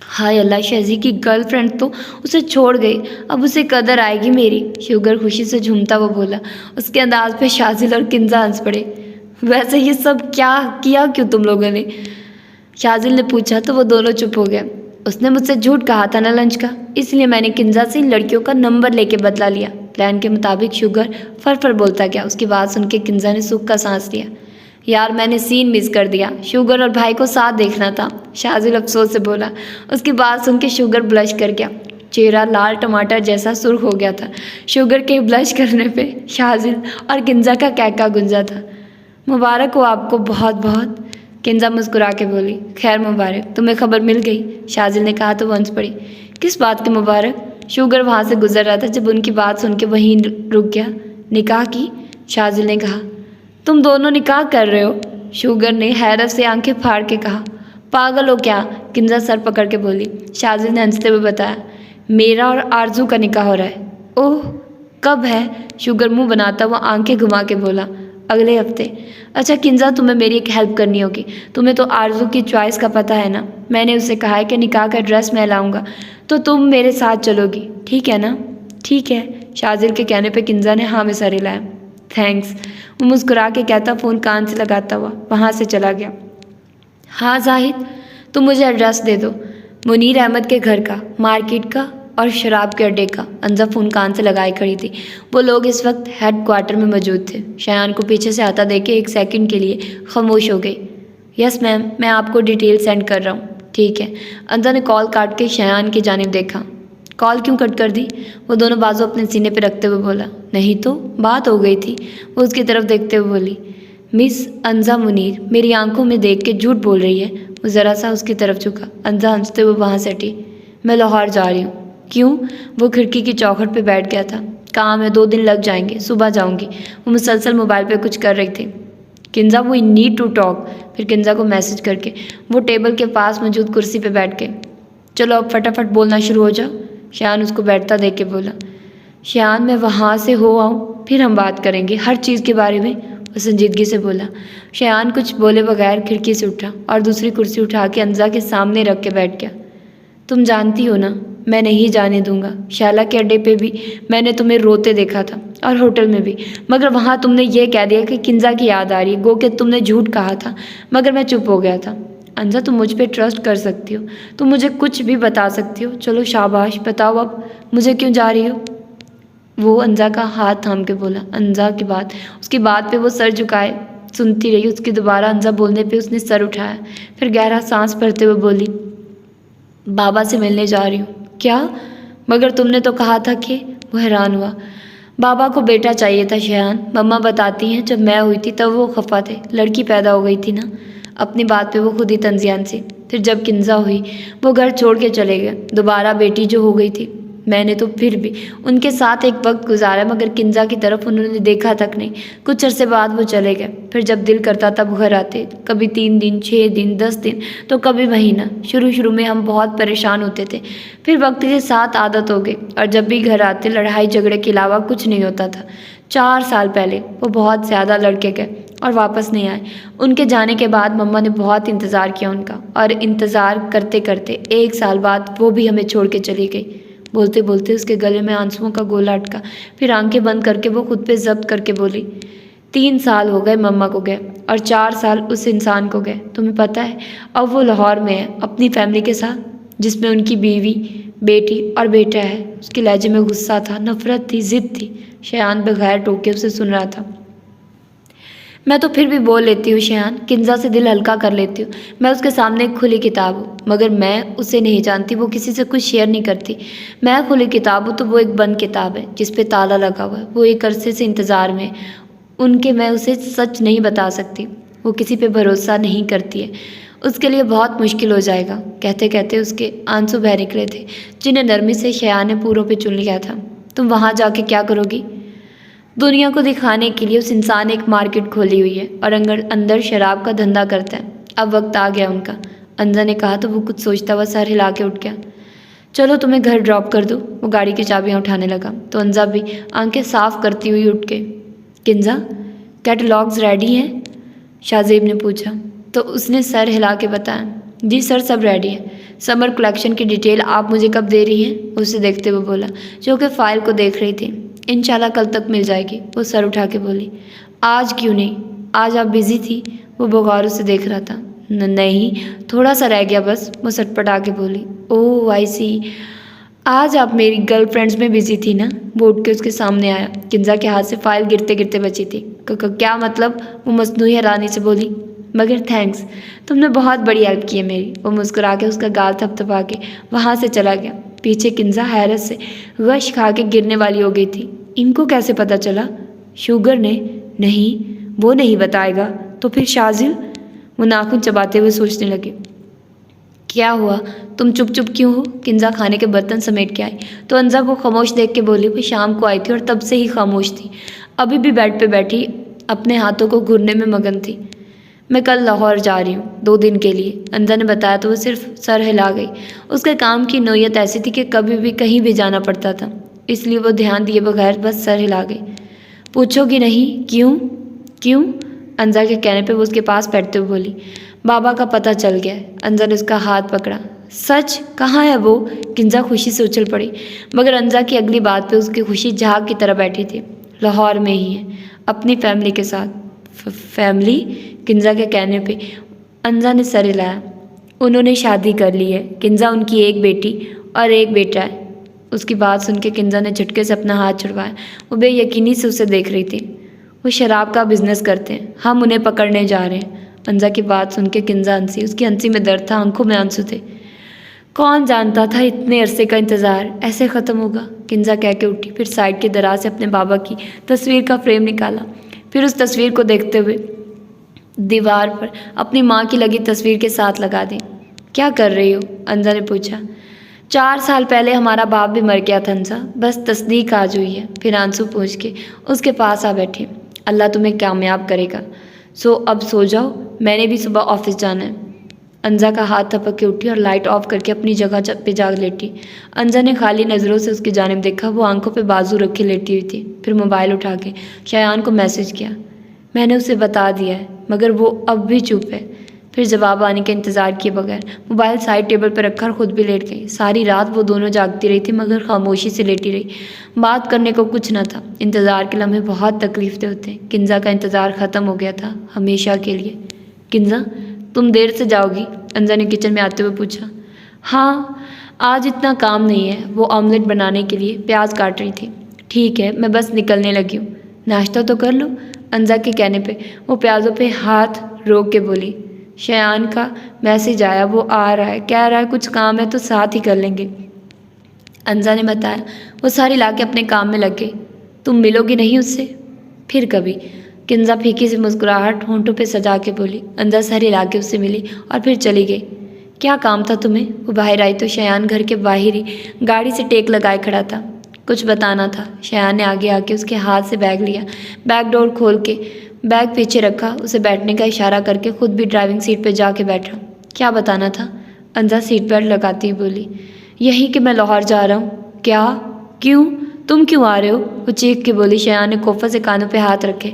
हाय अल्लाह, शहजी की गर्लफ्रेंड तो उसे छोड़ गई, अब उसे कदर आएगी मेरी। शुगर खुशी से झूमता हुआ बोला। उसके अंदाज पे शाजिल और किंजा हंस पड़े। वैसे ये सब क्या किया क्यों तुम लोगों ने? शाजिल ने पूछा तो वो दोनों चुप हो गए। उसने मुझसे झूठ कहा था ना लंच का, इसलिए मैंने किंजा से इन लड़कियों का नंबर लेके बदला लिया। प्लान के मुताबिक शुगर फर बोलता गया। उसकी बात सुन के किंजा ने सुख का सांस लिया। यार मैंने सीन मिस कर दिया, शुगर और भाई को साथ देखना था, शाजिल अफसोस से बोला। उसकी बात सुन के शुगर ब्लश कर गया। चेहरा लाल टमाटर जैसा सुर्ख हो गया था। शुगर के ब्लश करने पे शाजिल और किंजा का कैका गुंजा था। मुबारक हो आपको बहुत बहुत, किंजा मुस्कुरा के बोली। खैर मुबारक, तुम्हें खबर मिल गई? शाजिल ने कहा तो वंश पड़ी। किस बात की मुबारक? शुगर वहाँ से गुजर रहा था जब उनकी बात सुन के वहीं रुक गया। निकाह की? शाजिल ने कहा। तुम दोनों निकाह कर रहे हो? शुगर ने हैरत से आंखें फाड़ के कहा। पागल हो क्या? किंजा सर पकड़ के बोली। शाजिल ने हंसते हुए बताया। मेरा और आरजू का निकाह हो रहा है। ओह कब है? शुगर मुंह बनाता हुआ आंखें घुमा के बोला। अगले हफ्ते। अच्छा किंजा, तुम्हें मेरी एक हेल्प करनी होगी। तुम्हें तो आरजू की चॉइस का पता है ना। मैंने उससे कहा है कि निकाह का ड्रेस मैं लाऊंगा, तो तुम मेरे साथ चलोगी, ठीक है ना? ठीक है, शाजिल के कहने पे किंजा ने हाँ में सर हिलाया। थैंक्स, वो मुस्कुरा के कहता फ़ोन कान से लगाता हुआ वहाँ से चला गया। हाँ जाहिद, तुम मुझे एड्रेस दे दो, मुनीर अहमद के घर का, मार्केट का और शराब के अड्डे का। अंजा फ़ोन कान से लगाए खड़ी थी। वो लोग इस वक्त हेड क्वार्टर में मौजूद थे। शयान को पीछे से आता देख के एक सेकंड के लिए खामोश हो गई। यस मैम, मैं आपको डिटेल सेंड कर रहा हूँ। ठीक है। अंजा ने कॉल काट के शयान की जानिब देखा। कॉल क्यों कट कर दी? वो दोनों बाजू अपने सीने पे रखते हुए बोला। नहीं तो बात हो गई थी। वो उसकी तरफ देखते हुए बोली। मिस अंजा मुनीर मेरी आंखों में देख के झूठ बोल रही है। वो ज़रा सा उसकी तरफ झुका। अंजा हंसते हुए वहाँ से हटी। मैं लाहौर जा रही हूँ। क्यों? वो खिड़की की चौखट पे बैठ गया था। काम है, 2 दिन लग जाएंगे, सुबह जाऊंगी। वो मुसलसल मोबाइल पे कुछ कर रही थी। Kinza we need to talk. फिर किंजा को मैसेज करके वो टेबल के पास मौजूद कुर्सी पे बैठ के, चलो अब फटाफट बोलना शुरू हो जाओ। शान उसको बैठता देख के बोला, शान मैं वहाँ से हो आऊँ फिर हम बात करेंगे हर चीज़ के बारे में। वो संजीदगी से बोला। शान कुछ बोले बगैर खिड़की से उठा और दूसरी कुर्सी उठा के अंजा के सामने रख के बैठ गया। तुम जानती हो ना, मैं नहीं जाने दूंगा। शाला के अड्डे पे भी मैंने तुम्हें रोते देखा था और होटल में भी, मगर वहाँ तुमने ये कह दिया कि किंजा की याद आ रही है, गो के तुमने झूठ कहा था, मगर मैं चुप हो गया था। अंजा तुम मुझ पे ट्रस्ट कर सकती हो, तुम मुझे कुछ भी बता सकती हो। चलो शाबाश, बताओ अब मुझे क्यों जा रही हो। वो अंजा का हाथ थाम के बोला। अंजा की बात, उसकी बात पे वो सर झुकाए सुनती रही। उसकी दोबारा अंजा बोलने पे उसने सर उठाया, फिर गहरा सांस भरते हुए बोली, बाबा से मिलने जा रही हूँ। क्या? मगर तुमने तो कहा था कि। वो हैरान हुआ। बाबा को बेटा चाहिए था शयान। मम्मा बताती हैं जब मैं हुई थी तब वो खफा थे, लड़की पैदा हो गई थी ना। अपनी बात पे वो खुद ही तंजियान सी। फिर जब किंजा हुई वो घर छोड़ के चले गए। दोबारा बेटी जो हो गई थी, मैंने तो फिर भी उनके साथ एक वक्त गुजारा, मगर किंजा की तरफ उन्होंने देखा तक नहीं। कुछ अरसे बाद वो चले गए। फिर जब दिल करता तब घर आते, कभी 3 दिन, 6 दिन, 10 दिन, तो कभी महीना। शुरू में हम बहुत परेशान होते थे, फिर वक्त के साथ आदत हो गई और जब भी घर आते लड़ाई झगड़े के अलावा कुछ नहीं होता था। 4 साल पहले वो बहुत ज़्यादा लड़के गए और वापस नहीं आए। उनके जाने के बाद मम्मा ने बहुत इंतज़ार किया उनका, और इंतज़ार करते करते 1 साल बाद वो भी हमें छोड़ के चली गई। बोलते बोलते उसके गले में आंसुओं का गोला अटका। फिर आंखें बंद करके वो खुद पे जब्त करके बोली, 3 साल हो गए मम्मा को गए और 4 साल उस इंसान को गए। तुम्हें पता है अब वो लाहौर में है अपनी फैमिली के साथ, जिसमें उनकी बीवी, बेटी और बेटा है। उसके लहजे में गुस्सा था, नफरत थी, जिद थी। शयान बगैर टोके उसे सुन रहा था। मैं तो फिर भी बोल लेती हूँ शयान, किंजा से दिल हल्का कर लेती हूँ। मैं उसके सामने एक खुली किताब हूँ, मगर मैं उसे नहीं जानती। वो किसी से कुछ शेयर नहीं करती। मैं खुली किताब हूँ तो वो एक बंद किताब है जिस पे ताला लगा हुआ है। वो एक अरसे से इंतज़ार में उनके, मैं उसे सच नहीं बता सकती। वो किसी पे भरोसा नहीं करती है, उसके लिए बहुत मुश्किल हो जाएगा। कहते कहते उसके आंसू बह निकले थे, जिन्हें नरमी से शयान ने पूरों पे चुन लिया था। तुम वहाँ जाके क्या करोगी? दुनिया को दिखाने के लिए उस इंसान ने एक मार्केट खोली हुई है और अंदर शराब का धंधा करता है। अब वक्त आ गया उनका, अंजा ने कहा तो वो कुछ सोचता हुआ सर हिला के उठ गया। चलो तुम्हें घर ड्रॉप कर दूँ। वो गाड़ी की चाबियाँ उठाने लगा तो अंजा भी आंखें साफ करती हुई उठ के, किंजा कैटलॉग्स रेडी हैं? शाहजेब ने पूछा तो उसने सर हिला के बताया, जी सर सब रेडी है। समर कलेक्शन की डिटेल आप मुझे कब दे रही हैं? उसे देखते हुए बोला, जो कि फ़ाइल को देख रही थी। इंशाल्लाह कल तक मिल जाएगी। वो सर उठा के बोली, आज क्यों नहीं? आज आप बिज़ी थी? वो बुखार से देख रहा था। नहीं, थोड़ा सा रह गया बस। वो सटपटा के बोली, ओह आई सी, आज आप मेरी गर्लफ्रेंड्स में बिजी थी ना? वो उठ के उसके सामने आया। किंजा के हाथ से फाइल गिरते गिरते बची थी। क्या मतलब? वो मसनूई हैरानी से बोली, मगर थैंक्स, तुमने बहुत बड़ी हेल्प की है मेरी। वो मुस्कुरा के उसका गाल थपथपा के वहाँ से चला गया। पीछे किंजा हैरत से गश खा के गिरने वाली हो गई थी। इनको कैसे पता चला? शुगर ने? नहीं, वो नहीं बताएगा तो फिर शाजिल? वो नाखून चबाते हुए सोचने लगे, क्या हुआ, तुम चुप चुप क्यों हो? किंजा खाने के बर्तन समेट के आई तो अंजा को खामोश देख के बोली, वो शाम को आई थी और तब से ही खामोश थी। अभी भी बेड पे बैठी अपने हाथों को घूरने में मगन थी। मैं कल लाहौर जा रही हूँ 2 दिन के लिए, अंजा ने बताया तो वो सिर्फ सर हिला गई। उसके काम की नोयत ऐसी थी कि कभी भी कहीं भी जाना पड़ता था, इसलिए वो ध्यान दिए बगैर बस सर हिला गई। पूछोगी नहीं? क्यों? क्यों? अंजा के कहने पे वो उसके पास बैठते हुए बोली, बाबा का पता चल गया है। अंजा ने उसका हाथ पकड़ा। सच? कहाँ है वो? किंजा खुशी से उछल पड़ी, मगर अंजा की अगली बात पे उसकी खुशी झाग की तरह बैठी थी। लाहौर में ही है, अपनी फैमिली के साथ। फैमिली? किंजा के कहने पे अंजा ने सर हिलाया। उन्होंने शादी कर ली है किंजा, उनकी एक बेटी और एक बेटा है। उसकी बात सुन के किंजा ने झटके से अपना हाथ छुड़वाया। वो बेयकीनी से उसे देख रही थी। वो शराब का बिजनेस करते हैं, हम उन्हें पकड़ने जा रहे हैं। अंजा की बात सुन के किंजा हंसी। उसकी हंसी में दर्द था, आंखों में आंसू थे। कौन जानता था इतने अरसे का इंतज़ार ऐसे ख़त्म होगा? किंजा कह के उठी, फिर साइड के दराज से अपने बाबा की तस्वीर का फ्रेम निकाला। फिर उस तस्वीर को देखते हुए दीवार पर अपनी माँ की लगी तस्वीर के साथ लगा दी। क्या कर रही हो? अंजा ने पूछा। 4 साल पहले हमारा बाप भी मर गया था अंसा, बस तस्दीक आज हुई है। फिर आंसू पूछ के उसके पास आ बैठे। अल्लाह तुम्हें कामयाब करेगा। सो अब सो जाओ, मैंने भी सुबह ऑफिस जाना है। अंजा का हाथ थपक के उठी और लाइट ऑफ करके अपनी जगह पे जा लेटी। अंजा ने खाली नज़रों से उसकी जानिब देखा। वो आंखों पे बाजू रखे लेटी हुई थी। फिर मोबाइल उठा के शायान को मैसेज किया। मैंने उसे बता दिया है, मगर वो अब भी चुप है। फिर जवाब आने का इंतज़ार किए बगैर मोबाइल साइड टेबल पर रखा और खुद भी लेट गई। सारी रात वो दोनों जागती रही थी, मगर खामोशी से लेटी रही। बात करने को कुछ न था। इंतज़ार के लम्हे बहुत तकलीफ दे होते हैं। किंजा का इंतज़ार ख़त्म हो गया था, हमेशा के लिए। किंजा, तुम देर से जाओगी? अंजा ने किचन में आते हुए पूछा। हाँ, आज इतना काम नहीं है। वो ऑमलेट बनाने के लिए प्याज काट रही थी। ठीक है, मैं बस निकलने लगी हूँ। नाश्ता तो कर लो। अंजा के कहने पे वो प्याज़ों पे हाथ रोक के बोली। शयान का मैसेज आया, वो आ रहा है, कह रहा है कुछ काम है तो साथ ही कर लेंगे। अंजा ने बताया। वो सारी ला के अपने काम में लग गई। तुम मिलोगी नहीं उससे? फिर कभी। किंजा फीकी से मुस्कुराहट होंठों पे सजा के बोली। अंजा सर हिला के उससे मिली और फिर चली गई। क्या काम था तुम्हें? वो बाहर आई तो शयान घर के बाहर ही गाड़ी से टेक लगाए खड़ा था। कुछ बताना था। शयान ने आगे आके उसके हाथ से बैग लिया। बैग डोर खोल के बैग पीछे रखा, उसे बैठने का इशारा करके खुद भी ड्राइविंग सीट पर जाके बैठा। क्या बताना था? अंजा सीट बेल्ट लगाती हुई बोली। यही कि मैं लाहौर जा रहा हूँ। क्या? क्यों? तुम क्यों आ रहे हो? वो चीख के बोली। शयान ने कोफा से कानों पे हाथ रखे।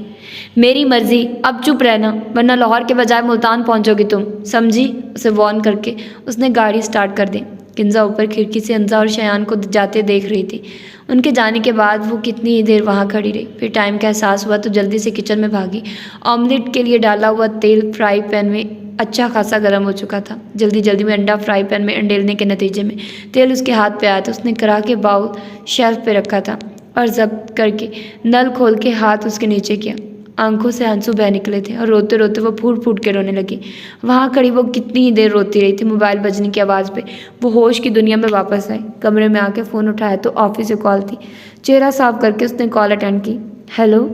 मेरी मर्जी, अब चुप रहना, वरना लाहौर के बजाय मुल्तान पहुंचोगी तुम, समझी? उसे वार्न करके उसने गाड़ी स्टार्ट कर दी। किंजा ऊपर खिड़की से अंजा और शयान को जाते देख रही थी। उनके जाने के बाद वो कितनी ही देर वहाँ खड़ी रही। फिर टाइम का एहसास हुआ तो जल्दी से किचन में भागी। ऑमलेट के लिए डाला हुआ तेल फ्राई पैन में अच्छा खासा गर्म हो चुका था। जल्दी जल्दी में अंडा फ्राई पैन में अंडेलने के नतीजे में तेल उसके हाथ पे आया था। उसने करा के बाउल शेल्फ पे रखा था और जब्त करके नल खोल के हाथ उसके नीचे किया। आंखों से आंसू बह निकले थे और रोते रोते वो फूट फूट के रोने लगी। वहाँ खड़ी वो कितनी ही देर रोती रही थी। मोबाइल बजने की आवाज़ पे वो होश की दुनिया में वापस आई। कमरे में आके फ़ोन उठाया तो ऑफिस से कॉल थी। चेहरा साफ करके उसने कॉल अटेंड की। हेलो।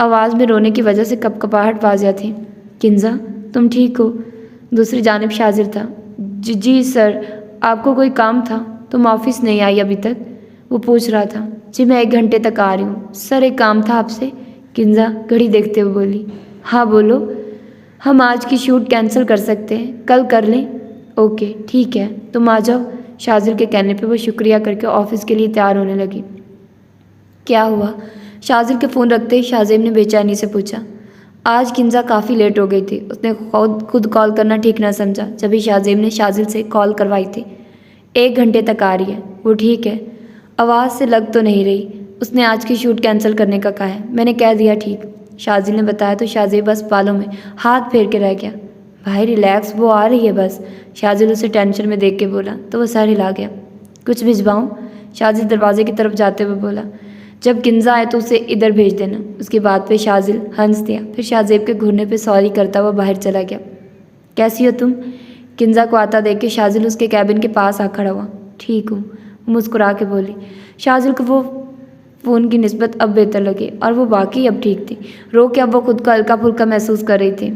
आवाज़ में रोने की वजह से कपकपाहट वाजिया थी। किंजा, तुम ठीक हो? दूसरी जानिब शाजिर था। जी सर, आपको कोई काम था? तुम ऑफिस नहीं आई अभी तक? वो पूछ रहा था। जी मैं 1 घंटे तक आ रही हूँ सर, एक काम था आपसे। किंजा घड़ी देखते हुए बोली। हाँ बोलो। हम आज की शूट कैंसिल कर सकते हैं, कल कर लें? ओके ठीक है, तुम आ जाओ। शाजिर के कहने पे वो शुक्रिया करके ऑफिस के लिए तैयार होने लगी। क्या हुआ? शाजिर के फ़ोन रखते ही शाजिब ने बेचैनी से पूछा। आज किंजा काफ़ी लेट हो गई थी। उसने खुद कॉल करना ठीक ना समझा। जब ही शाजिब ने शाजिल से कॉल करवाई थी। 1 घंटे तक आ रही है। वो ठीक है? आवाज़ से लग तो नहीं रही। उसने आज की शूट कैंसिल करने का कहा है। मैंने कह दिया ठीक। शाजिल ने बताया तो शाजिब बस बालों में हाथ फेर के रह गया। भाई रिलैक्स, वो आ रही है बस। शाजिल उसे टेंशन में देख के बोला तो वो सर हिला गया। कुछ भिजवाऊँ? शाजिल दरवाजे की तरफ जाते हुए बोला। जब किंजा आए तो उसे इधर भेज देना। उसकी बात पे शाजिल हंस दिया। फिर शाजिब के घूरने पे सॉरी करता हुआ बाहर चला गया। कैसी हो तुम? किंजा को आता देख के शाजिल उसके कैबिन के पास आ खड़ा हुआ। ठीक हूँ, मुस्कुरा के बोली। शाजिल को वो फ़ोन की निस्बत अब बेहतर लगी और वो वाकई अब ठीक थी। रो के अब वो खुद को हल्का फुल्का महसूस कर रही थी।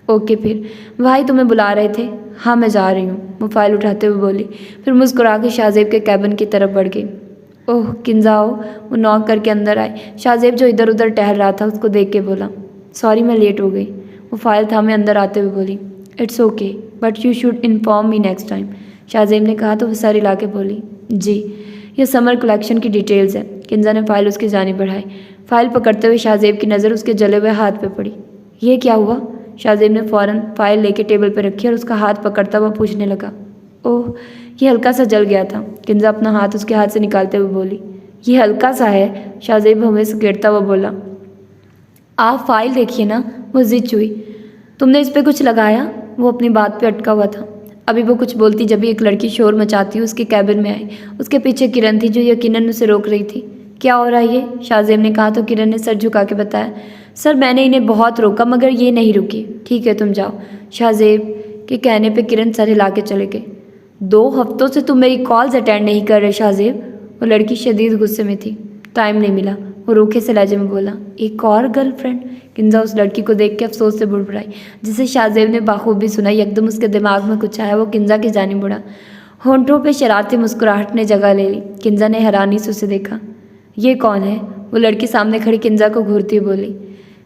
ओके फिर, भाई तुम्हें बुला रहे थे? हाँ मैं जा रही हूँ, वो फाइल उठाते हुए बोली। फिर मुस्कुरा के शाजिब के कैबिन की तरफ बढ़ गई। ओह किंजा आओ। वो नॉक करके अंदर आए। शाजिब जो इधर उधर टहल रहा था उसको देख के बोला। सॉरी मैं लेट हो गई। वो फाइल थामे अंदर आते हुए बोली। It's okay but you should inform me next time. Shajib ने कहा तो वो सारी ला के बोली। जी, ये समर कलेक्शन की डिटेल्स है। किंजा ने फाइल उसकी जानिब बढ़ाई। फाइल पकड़ते हुए शाजिब की नज़र उसके जले हुए हाथ पे पड़ी। ये क्या हुआ? शाजिब ने फ़ौरन फाइल लेके टेबल पर रखी और उसका हाथ पकड़ता हुआ पूछने लगा। ओह, ये हल्का सा जल गया था। किंजा अपना हाथ उसके हाथ से निकालते हुए बोली। ये हल्का सा है? शाजिब हमें सकेटता हुआ बोला। आप फाइल देखिए ना। वो जिद हुई। तुमने इस पर कुछ लगाया? वो अपनी बात पे अटका हुआ था। अभी वो कुछ बोलती जब एक लड़की शोर मचाती हुई उसके कैबिन में आई। उसके पीछे किरण थी जो यकीनन उसे रोक रही थी। क्या हो रहा है ये? शाजिब ने कहा तो किरण ने सर झुका के बताया। सर मैंने इन्हें बहुत रोका मगर ये नहीं रुकी। ठीक है तुम जाओ। शाजिब के कहने पे किरण सर हिला के चले गए। 2 हफ्तों से तुम मेरी कॉल्स अटेंड नहीं कर रहे शाजिब। वो लड़की शदीद गुस्से में थी। टाइम नहीं मिला, वो रूखे से लहजे में बोला। एक और गर्लफ्रेंड? किंजा उस लड़की को देख के अफसोस से बुड़बुड़ाई। जिसे शाजिब ने बाखूबी सुना। एकदम उसके दिमाग में कुछ आया। वो किंजा की जानिब मुड़ा। होंठों पे शरारती मुस्कुराहट ने जगह ले ली। किंजा ने हैरानी से उसे देखा। ये कौन है? वो लड़की सामने खड़ी किंजा को घूरती हुई बोली।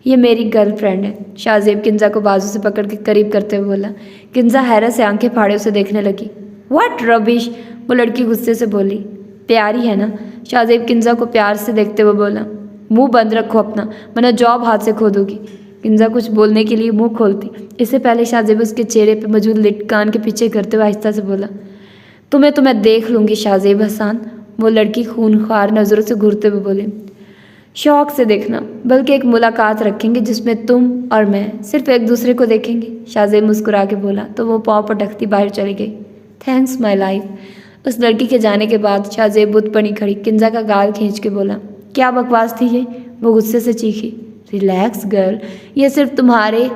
ये मेरी गर्लफ्रेंड है। शाहजेब किंजा को बाजू से पकड़ के करीब करते हुए बोला। किंजा हैरत से आंखें फाड़े उसे देखने लगी। व्हाट रबिश, वो लड़की गुस्से से बोली। प्यारी है ना? शाहजेब किंजा को प्यार से देखते हुए बोला। मुंह बंद रखो अपना, वरना जॉब हाथ से खो दोगी। किंजा कुछ बोलने के लिए मुंह खोलती, इससे पहले शाहजेब उसके चेहरे पर मौजूद लिट कान के पीछे करते हुए आहिस्ता से बोला। तुम्हें देख लूंगी शाहजेब हसन। वो लड़की खूनख्वार नज़रों से घूरते हुए बोली। शौक से देखना, बल्कि एक मुलाकात रखेंगे जिसमें तुम और मैं सिर्फ एक दूसरे को देखेंगे। शाहजेब मुस्कुरा के बोला तो वो पाँव पटकती बाहर चली गई। Thanks my life. उस लड़की के जाने के बाद शाहजेब बुत बनी खड़ी किंजा का गाल खींच के बोला। क्या बकवास थी ये? वो गुस्से से चीखी। रिलैक्स गर्ल, ये सिर्फ तुम्हारे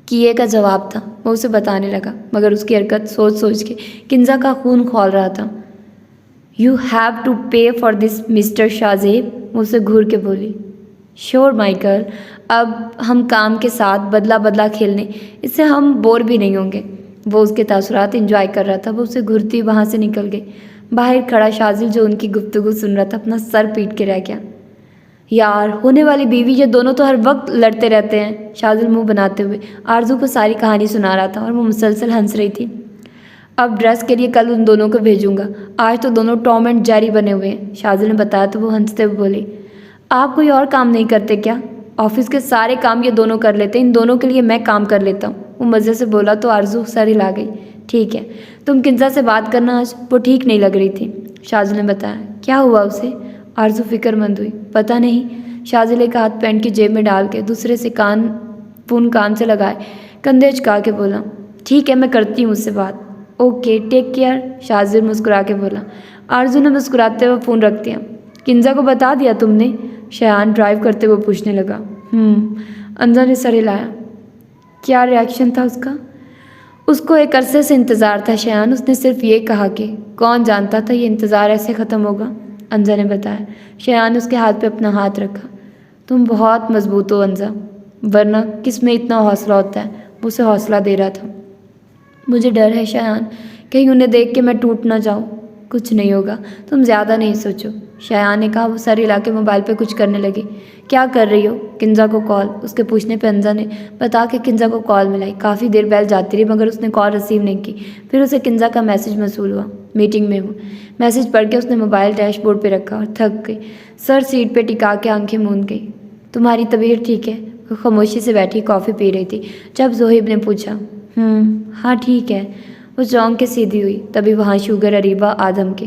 किए का जवाब था, वो उसे बताने लगा, मगर उसकी हरकत सोच सोच के किंजा का खून खौल रहा था। यू हैव टू पे फॉर दिस मिस्टर शाहजेब, वो उसे घूर के बोली। श्योर माई गर्ल, अब हम काम के साथ बदला बदला खेलने, इससे हम बोर भी नहीं होंगे। वो उसके तासुरात एंजॉय कर रहा था। वो उसे घूरती वहाँ से निकल गई। बाहर खड़ा शाजिल जो उनकी गुफ्तगू सुन रहा था अपना सर पीट के रह गया। यार, होने वाली बीवी ये दोनों तो हर वक्त लड़ते रहते हैं। शाजिल मुंह बनाते हुए आरजू को सारी कहानी सुना रहा था और वो मुसलसल हंस रही थी। अब ड्रेस के लिए कल उन दोनों को भेजूंगा, आज तो दोनों टॉम एंड जेरी बने हुए हैं। शाजिल ने बताया तो वो हंसते हुए बोली। आप कोई और काम नहीं करते क्या? ऑफिस के सारे काम ये दोनों कर लेते हैं, इन दोनों के लिए मैं काम कर लेता हूँ। वो मज़े से बोला तो आरजू सर हिला गई। ठीक है, तुम किंजा से बात करना, आज वो ठीक नहीं लग रही थी। शाजिल ने बताया। क्या हुआ उसे? आरजू फिक्रमंद हुई। पता नहीं। शाजिल एक हाथ पैंट की जेब में डाल के दूसरे से कान से लगाए कंधे झुका के बोला। ठीक है, मैं करती हूँ उससे बात। Okay, take care. शाजिल मुस्कुरा के बोला। आरजू ने मुस्कुराते हुए फ़ोन रख दिया। किंजा को बता दिया तुमने? शयान ड्राइव करते हुए पूछने लगा। अंजा ने सर हिलाया। क्या रिएक्शन था उसका? उसको एक अरसे से इंतज़ार था शयान, उसने सिर्फ ये कहा कि कौन जानता था ये इंतज़ार ऐसे ख़त्म होगा। अंजा ने बताया। शयान ने उसके हाथ पे अपना हाथ रखा। तुम बहुत मजबूत हो अंजा, वरना किस में इतना हौसला होता है। वो उसे हौसला दे रहा था। मुझे डर है शयान, कहीं उन्हें देख के मैं टूट ना जाऊँ। कुछ नहीं होगा, तुम ज़्यादा नहीं सोचो, शयान ने कहा। वो सर हिला के मोबाइल पे कुछ करने लगी। क्या कर रही हो? किंजा को कॉल। उसके पूछने पे अंजा ने बता के किंजा को कॉल मिलाई। काफ़ी देर बैल जाती रही मगर उसने कॉल रिसीव नहीं की। फिर उसे किंजा का मैसेज मसूल हुआ। मीटिंग में हूँ। मैसेज पढ़ के उसने मोबाइल डैशबोर्ड पे रखा और थक गई। सर सीट पे टिका के आंखें मूंद गई। तुम्हारी तबीयत ठीक है? वो खामोशी से बैठी कॉफ़ी पी रही थी जब जोहिब ने पूछा। हाँ ठीक है। वो चौंक के सीधी हुई। तभी वहाँ शुगर, अरीबा, आदम के।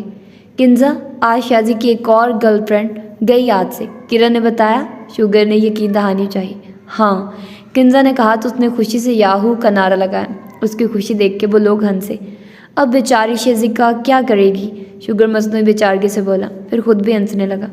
किंजा, आज शाजी की एक और गर्लफ्रेंड गई आज से, किरण ने बताया। शुगर ने यकीन दहानी चाहिए। हाँ, किंजा ने कहा तो उसने खुशी से याहू का नारा लगाया। उसकी खुशी देख के वो लोग हंसे। अब बेचारी शेजिका क्या करेगी? शुगर मसनूई बेचारगी से बोला, फिर खुद भी हंसने लगा।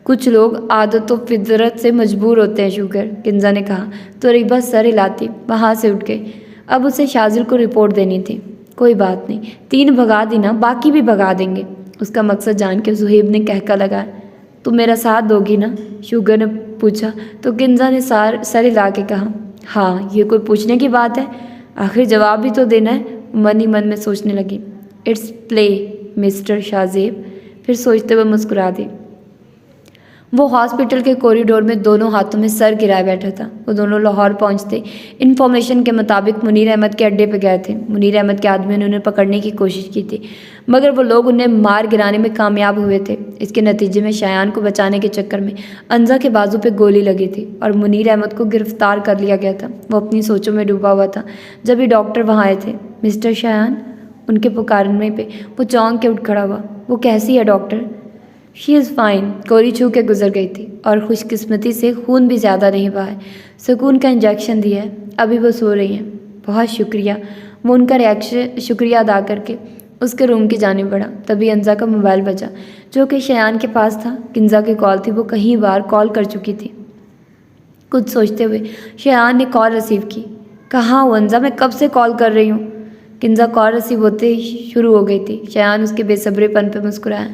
कुछ लोग आदत व फितरत से मजबूर होते हैं शुगर, किंजा ने कहा तो अरीबा सर हिलाती वहाँ से उठ गई। अब उसे शाजिल को रिपोर्ट देनी थी। कोई बात नहीं, 3 भगा दी ना, बाकी भी भगा देंगे। उसका मकसद जान के जोहिब ने कहका लगाया। तुम मेरा साथ दोगी ना? शुगर ने पूछा तो किंजा ने सर हिला के कहा। हाँ, ये कोई पूछने की बात है? आखिर जवाब भी तो देना है। मन ही मन में सोचने लगी। It's play mister Shahzeb. फिर सोचते हुए मुस्कुरा दी। वो हॉस्पिटल के कॉरिडोर में दोनों हाथों में सर गिराए बैठा था। वो दोनों लाहौर पहुंचते इन्फॉर्मेशन के मुताबिक मुनीर अहमद के अड्डे पर गए थे। मुनीर अहमद के आदमियों ने उन्हें पकड़ने की कोशिश की थी मगर वो लोग उन्हें मार गिराने में कामयाब हुए थे। इसके नतीजे में शयान को बचाने के चक्कर में अंजा के बाजू पे गोली लगी थी और मुनीर अहमद को गिरफ्तार कर लिया गया था। वो अपनी सोचों में डूबा हुआ था जब ये डॉक्टर वहाँ आए थे। मिस्टर शयान, उनके पुकारने पे वो चौंक के उठ खड़ा हुआ। वो कैसी है डॉक्टर? She is fine. गोली छू के गुजर गई थी और खुशकिस्मती से खून भी ज़्यादा नहीं बहा है। सुकून का इंजेक्शन दिया है, अभी वो सो रही हैं। बहुत शुक्रिया। वो उनका शुक्रिया अदा करके उसके रूम की जाने बढ़ा। तभी अंजा का मोबाइल बजा जो कि शयान के पास था। किंजा की कॉल थी, वो कई बार कॉल कर चुकी थी। कुछ सोचते हुए शयान ने कॉल रिसीव की। कहाँ हो अंजा? मैं कब से कॉल कर रही हूँ। किंजा कॉल रिसीव होते ही शुरू हो गई थी। शयान उसके बेसब्रेपन पर मुस्कुराया।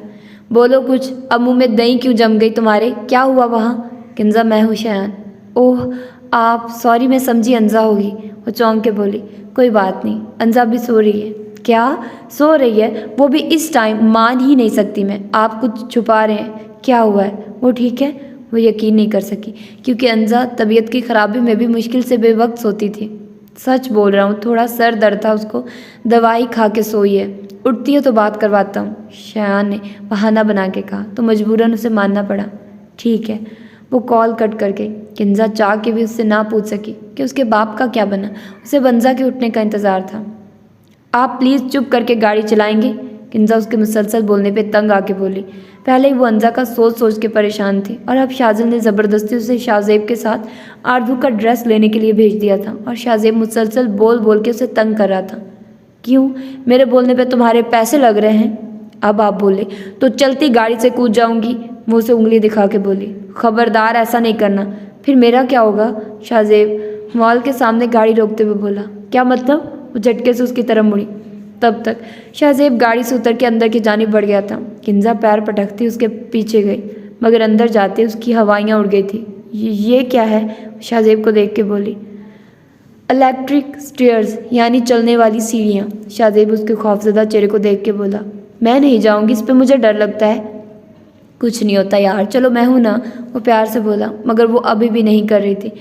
बोलो कुछ, अब मुँह में दही क्यों जम गई तुम्हारे? क्या हुआ वहाँ? किंजा, मैं हूँ शयान। ओह आप, सॉरी, मैं समझी अंजा होगी। वो चौंक के बोली। कोई बात नहीं, अंजा भी सो रही है। क्या? सो रही है? वो भी इस टाइम? मान ही नहीं सकती मैं, आप कुछ छुपा रहे हैं। क्या हुआ है? वो ठीक है? वो यकीन नहीं कर सकी क्योंकि अंजा तबीयत की खराबी में भी मुश्किल से बेवक्त सोती थी। सच बोल रहा हूँ, थोड़ा सर दर्द था उसको, दवाई खा के सोई है, उठती है तो बात करवाता हूँ, शयान ने बहाना बना के कहा तो मजबूरन उसे मानना पड़ा। ठीक है। वो कॉल कट कर गई। किंजा चाह के भी उससे ना पूछ सकी कि उसके बाप का क्या बना। उसे बंजा के उठने का इंतज़ार था। आप प्लीज़ चुप करके गाड़ी चलाएंगे? किंजा उसके मुसलसल बोलने पे तंग आके बोली। पहले ही वो अंजा का सोच सोच के परेशान थी और अब शाजिल ने ज़बरदस्ती उसे शाहजेब के साथ आरजू का ड्रेस लेने के लिए भेज दिया था और शाहजेब मुसलसल बोल बोल के उसे तंग कर रहा था। क्यों? मेरे बोलने पे तुम्हारे पैसे लग रहे हैं? अब आप बोले तो चलती गाड़ी से कूद जाऊंगी, वो उसे उंगली दिखा के बोली। खबरदार ऐसा नहीं करना, फिर मेरा क्या होगा? शाहजेब मॉल के सामने गाड़ी रोकते हुए बोला। क्या मतलब? वो झटके से उसकी तरफ मुड़ी। तब तक शाहजेब गाड़ी से उतर के अंदर की जानिब बढ़ गया था। किंजा पैर पटकती उसके पीछे गई मगर अंदर जाते उसकी हवाइयाँ उड़ गई थी। ये क्या है? शाहजेब को देख के बोली। इलेक्ट्रिक स्टेयर्स यानी चलने वाली सीढ़ियाँ। शाहजेब उसके खौफजदा चेहरे को देख के बोला। मैं नहीं जाऊँगी, इस पर मुझे डर लगता है। कुछ नहीं होता यार, चलो मैं हूँ ना, वो प्यार से बोला मगर वो अभी भी नहीं कर रही थी।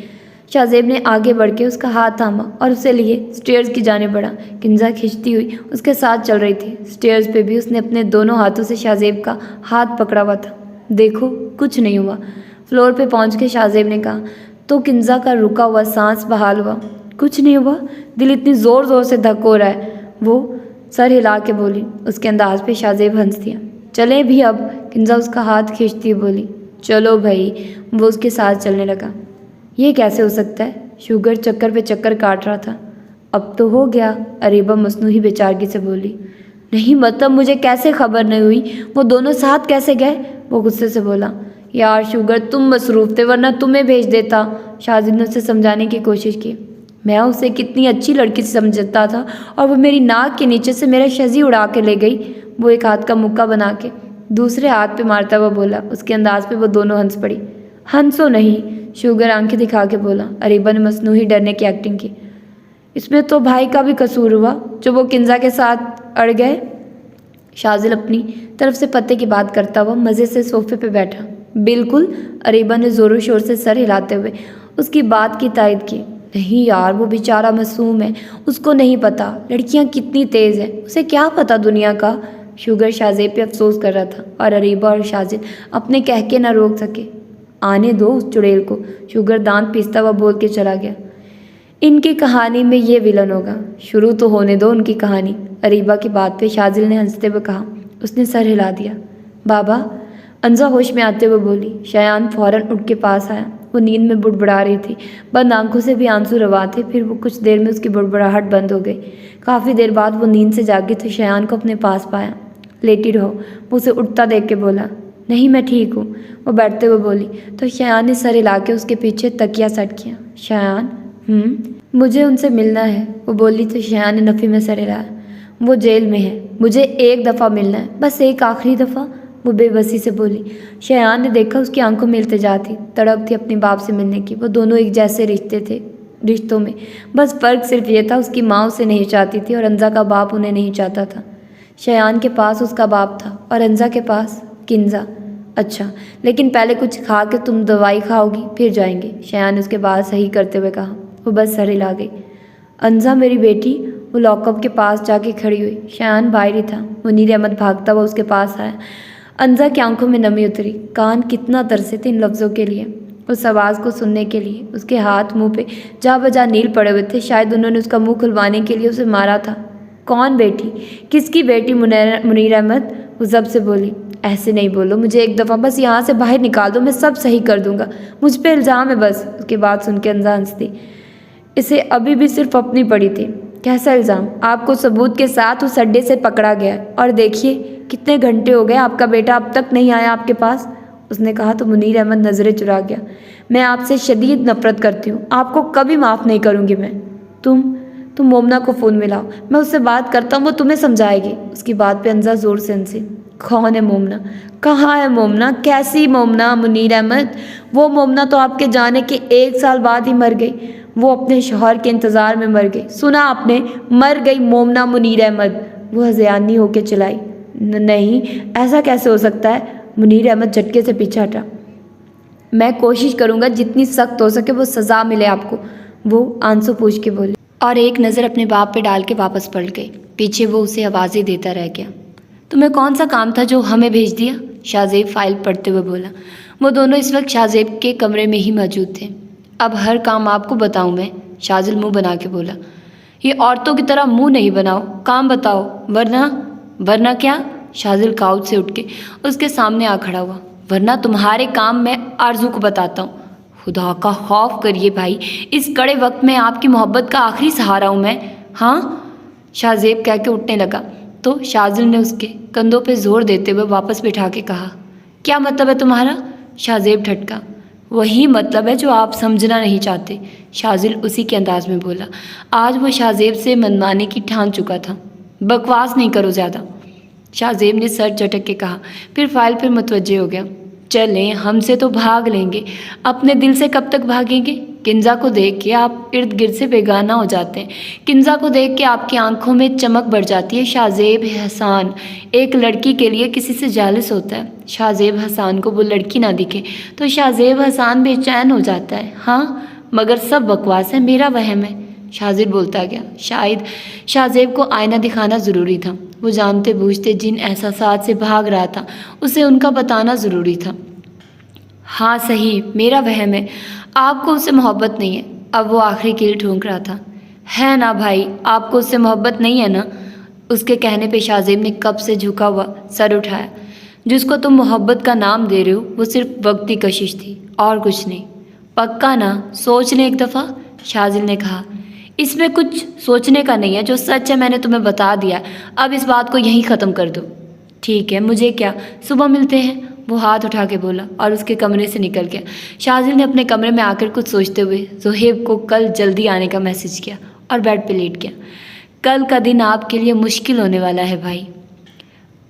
शाहजेब ने आगे बढ़ के उसका हाथ थामा और उसे लिए स्टेयर्स की जाने बढ़ा। किंजा खिंचती हुई उसके साथ चल रही थी। स्टेयर्स पे भी उसने अपने दोनों हाथों से शाहजेब का हाथ पकड़ा हुआ था। देखो कुछ नहीं हुआ। फ्लोर पे पहुंच के शाहजेब ने कहा तो किंजा का रुका हुआ सांस बहाल हुआ। कुछ नहीं हुआ? दिल इतनी ज़ोर ज़ोर से धक हो रहा है, वो सर हिला के बोली। उसके अंदाज पे शाहजेब हंस दिया। चले भी अब? किंजा उसका हाथ खींचती हुई बोली। चलो भाई। वो उसके साथ चलने लगा। ये कैसे हो सकता है? शुगर चक्कर पे चक्कर काट रहा था। अब तो हो गया, अरीबा मसनूही बेचारगी से बोली। नहीं मतलब मुझे कैसे खबर नहीं हुई? वो दोनों साथ कैसे गए? वो गुस्से से बोला। यार शुगर तुम मसरूफ थे वरना तुम्हें भेज देता। शाहजेब ने उसे समझाने की कोशिश की। मैं उसे कितनी अच्छी लड़की समझता था और वो मेरी नाक के नीचे से मेरा शजी उड़ा के ले गई। वो एक हाथ का मुक्का बना के दूसरे हाथ पे मारता हुआ बोला। उसके अंदाज पे वो दोनों हंस पड़ी। हंसो नहीं, शुगर आंखें दिखा के बोला। अरीबा ने मसनूही डरने की एक्टिंग की। इसमें तो भाई का भी कसूर हुआ जो वो किंजा के साथ अड़ गए। शाजिल अपनी तरफ से पते की बात करता हुआ मज़े से सोफे पे बैठा। बिल्कुल, अरीबा ने ज़ोरों शोर से सर हिलाते हुए उसकी बात की तायद की। नहीं यार, वो बेचारा मासूम है, उसको नहीं पता लड़कियां कितनी तेज़ हैं, उसे क्या पता दुनिया का। शुगर शाहजेब पे अफसोस कर रहा था और अरीबा और शाजिल अपने कह के ना रोक सके। आने दो उस चुड़ैल को, शुगर दांत पीसता हुआ बोल के चला गया। इनकी कहानी में ये विलन होगा, शुरू तो होने दो उनकी कहानी। अरीबा की बात पे शाजिल ने हंसते हुए कहा। उसने सर हिला दिया। बाबा, अंजा होश में आते हुए बोली। शयान फौरन उठ के पास आया। वो नींद में बुड़बुड़ा रही थी, बंद आंखों से भी आंसू रवा थे। फिर वो कुछ देर में उसकी बुड़बुड़ाहट बंद हो गई। काफ़ी देर बाद वो नींद से जागी तो शयान को अपने पास पाया। लेटी रहो, वो उसे उठता देख के बोला। नहीं मैं ठीक हूँ, वो बैठते हुए बोली। तो शयान ने सर हिला के उसके पीछे तकिया सट किया। शयान, मुझे उनसे मिलना है, वो बोली। तो शयान ने नफ़ी में सर हिलाया। वो जेल में है, मुझे एक दफ़ा मिलना है, बस एक आखिरी दफ़ा, वो बेबसी से बोली। शयान ने देखा उसकी आंखों में इल्तिजा थी, तड़प थी अपने बाप से मिलने की। वो दोनों एक जैसे रिश्तों में, बस फ़र्क सिर्फ ये था उसकी माँ उसे नहीं चाहती थी और अंजा का बाप उन्हें नहीं चाहता था। शयान के पास उसका बाप था और अंजा के पास किंजा। अच्छा, लेकिन पहले कुछ खा के तुम दवाई खाओगी फिर जाएंगे, शयान ने उसके बात सही करते हुए कहा। वो बस सर हिला गई। अंजा मेरी बेटी, वो लॉकअप के पास जाके खड़ी हुई। शयान बाहर ही था। मुनीर अहमद भागता हुआ उसके पास आया। अंजा की आंखों में नमी उतरी, कान कितना तरसे थे इन लफ्ज़ों के लिए, उस आवाज़ को सुनने के लिए। उसके हाथ मुंह पे जा बजा नील पड़े हुए थे, शायद उन्होंने उसका मुंह खुलवाने के लिए उसे मारा था। कौन बेटी? किसकी बेटी? मुनीर अहमद, वो जब से बोली। ऐसे नहीं बोलो, मुझे एक दफ़ा बस यहाँ से बाहर निकाल दो, मैं सब सही कर दूंगा, मुझ पे इल्ज़ाम है बस। उसकी बात सुन के अंजा हंसती। इसे अभी भी सिर्फ अपनी पड़ी थी। कैसा इल्ज़ाम? आपको सबूत के साथ उस अड्डे से पकड़ा गया और देखिए कितने घंटे हो गए, आपका बेटा अब तक नहीं आया आपके पास, उसने कहा। तो मुनीर अहमद नज़रें चुरा गया। मैं आपसे शदीद नफ़रत करती हूँ, आपको कभी माफ़ नहीं करूँगी मैं। तुम मोमना को फ़ोन मिलाओ, मैं उससे बात करता हूँ, वो तुम्हें समझाएगी। उसकी बात पे अंजा ज़ोर से हंसी। कौन है मोमना? कहाँ है मोमना? कैसी मोमना? मुनीर अहमद, वो मोमना तो आपके जाने के 1 साल बाद ही मर गई। वो अपने शौहर के इंतज़ार में मर गई। सुना आपने? मर गई मोमना मुनीर अहमद। वो हज़यानी होकर चिल्लाई, नहीं ऐसा कैसे हो सकता है। मुनीर अहमद झटके से पीछे हटा। मैं कोशिश करूँगा जितनी सख्त हो सके वो सज़ा मिले आपको, वो आंसू पूछ के बोली और एक नज़र अपने बाप पे डाल के वापस पलट गई। पीछे वो उसे आवाज़ें देता रह गया। तुम्हें कौन सा काम था जो हमें भेज दिया? शाहजेब फाइल पढ़ते हुए बोला। वो दोनों इस वक्त शाहजेब के कमरे में ही मौजूद थे। अब हर काम आपको बताऊं मैं? शाजिल मुंह बना के बोला। ये औरतों की तरह मुंह नहीं बनाओ, काम बताओ, वरना क्या? शाजिल काउच से उठ के उसके सामने आ खड़ा हुआ। वरना तुम्हारे काम मैं आरजू को बताता हूँ। खुदा का खौफ करिए भाई, इस कड़े वक्त में आपकी मोहब्बत का आखिरी सहारा हूँ मैं। हाँ, शाहजेब कह के उठने लगा तो शाजिल ने उसके कंधों पे जोर देते हुए वापस बिठा के कहा, क्या मतलब है तुम्हारा? शाहजेब ठटका। वही मतलब है जो आप समझना नहीं चाहते, शाजिल उसी के अंदाज में बोला। आज वो शाहजेब से मनमाने की ठान चुका था। बकवास नहीं करो ज़्यादा, शाहजेब ने सर झटक के कहा, फिर फाइल पर मुतवज्जे हो गया। चलें, हमसे तो भाग लेंगे, अपने दिल से कब तक भागेंगे? किंजा को देख के आप इर्द गिर्द से बेगाना हो जाते हैं। किंजा को देख के आपकी आंखों में चमक बढ़ जाती है। शाहजेब हसन एक लड़की के लिए किसी से जालिस होता है। शाहजेब हसन को वो लड़की ना दिखे तो शाहजेब हसन बेचैन हो जाता है। हाँ, मगर सब बकवास है, मेरा वहम है, शाजिल बोलता गया। शायद शाहजेब को आईना दिखाना ज़रूरी था। वो जानते बूझते जिन एहसासात से भाग रहा था उसे उनका बताना ज़रूरी था। हाँ सही, मेरा वहम है, आपको उससे मोहब्बत नहीं है। अब वो आखिरी कील ठोंक रहा था। है ना भाई, आपको उससे मोहब्बत नहीं है ना? उसके कहने पे शाहजेब ने कब से झुका हुआ सर उठाया। जिसको तुम मोहब्बत का नाम दे रहे हो वो सिर्फ वक्ती कशिश थी और कुछ नहीं। पक्का ना? सोच लें एक दफ़ा, शाजिल ने कहा। इसमें कुछ सोचने का नहीं है, जो सच है मैंने तुम्हें बता दिया। अब इस बात को यहीं ख़त्म कर दो। ठीक है, मुझे क्या, सुबह मिलते हैं, वो हाथ उठा के बोला और उसके कमरे से निकल गया। शाजिल ने अपने कमरे में आकर कुछ सोचते हुए ज़ुहैब को कल जल्दी आने का मैसेज किया और बेड पे लेट गया। कल का दिन आपके लिए मुश्किल होने वाला है भाई।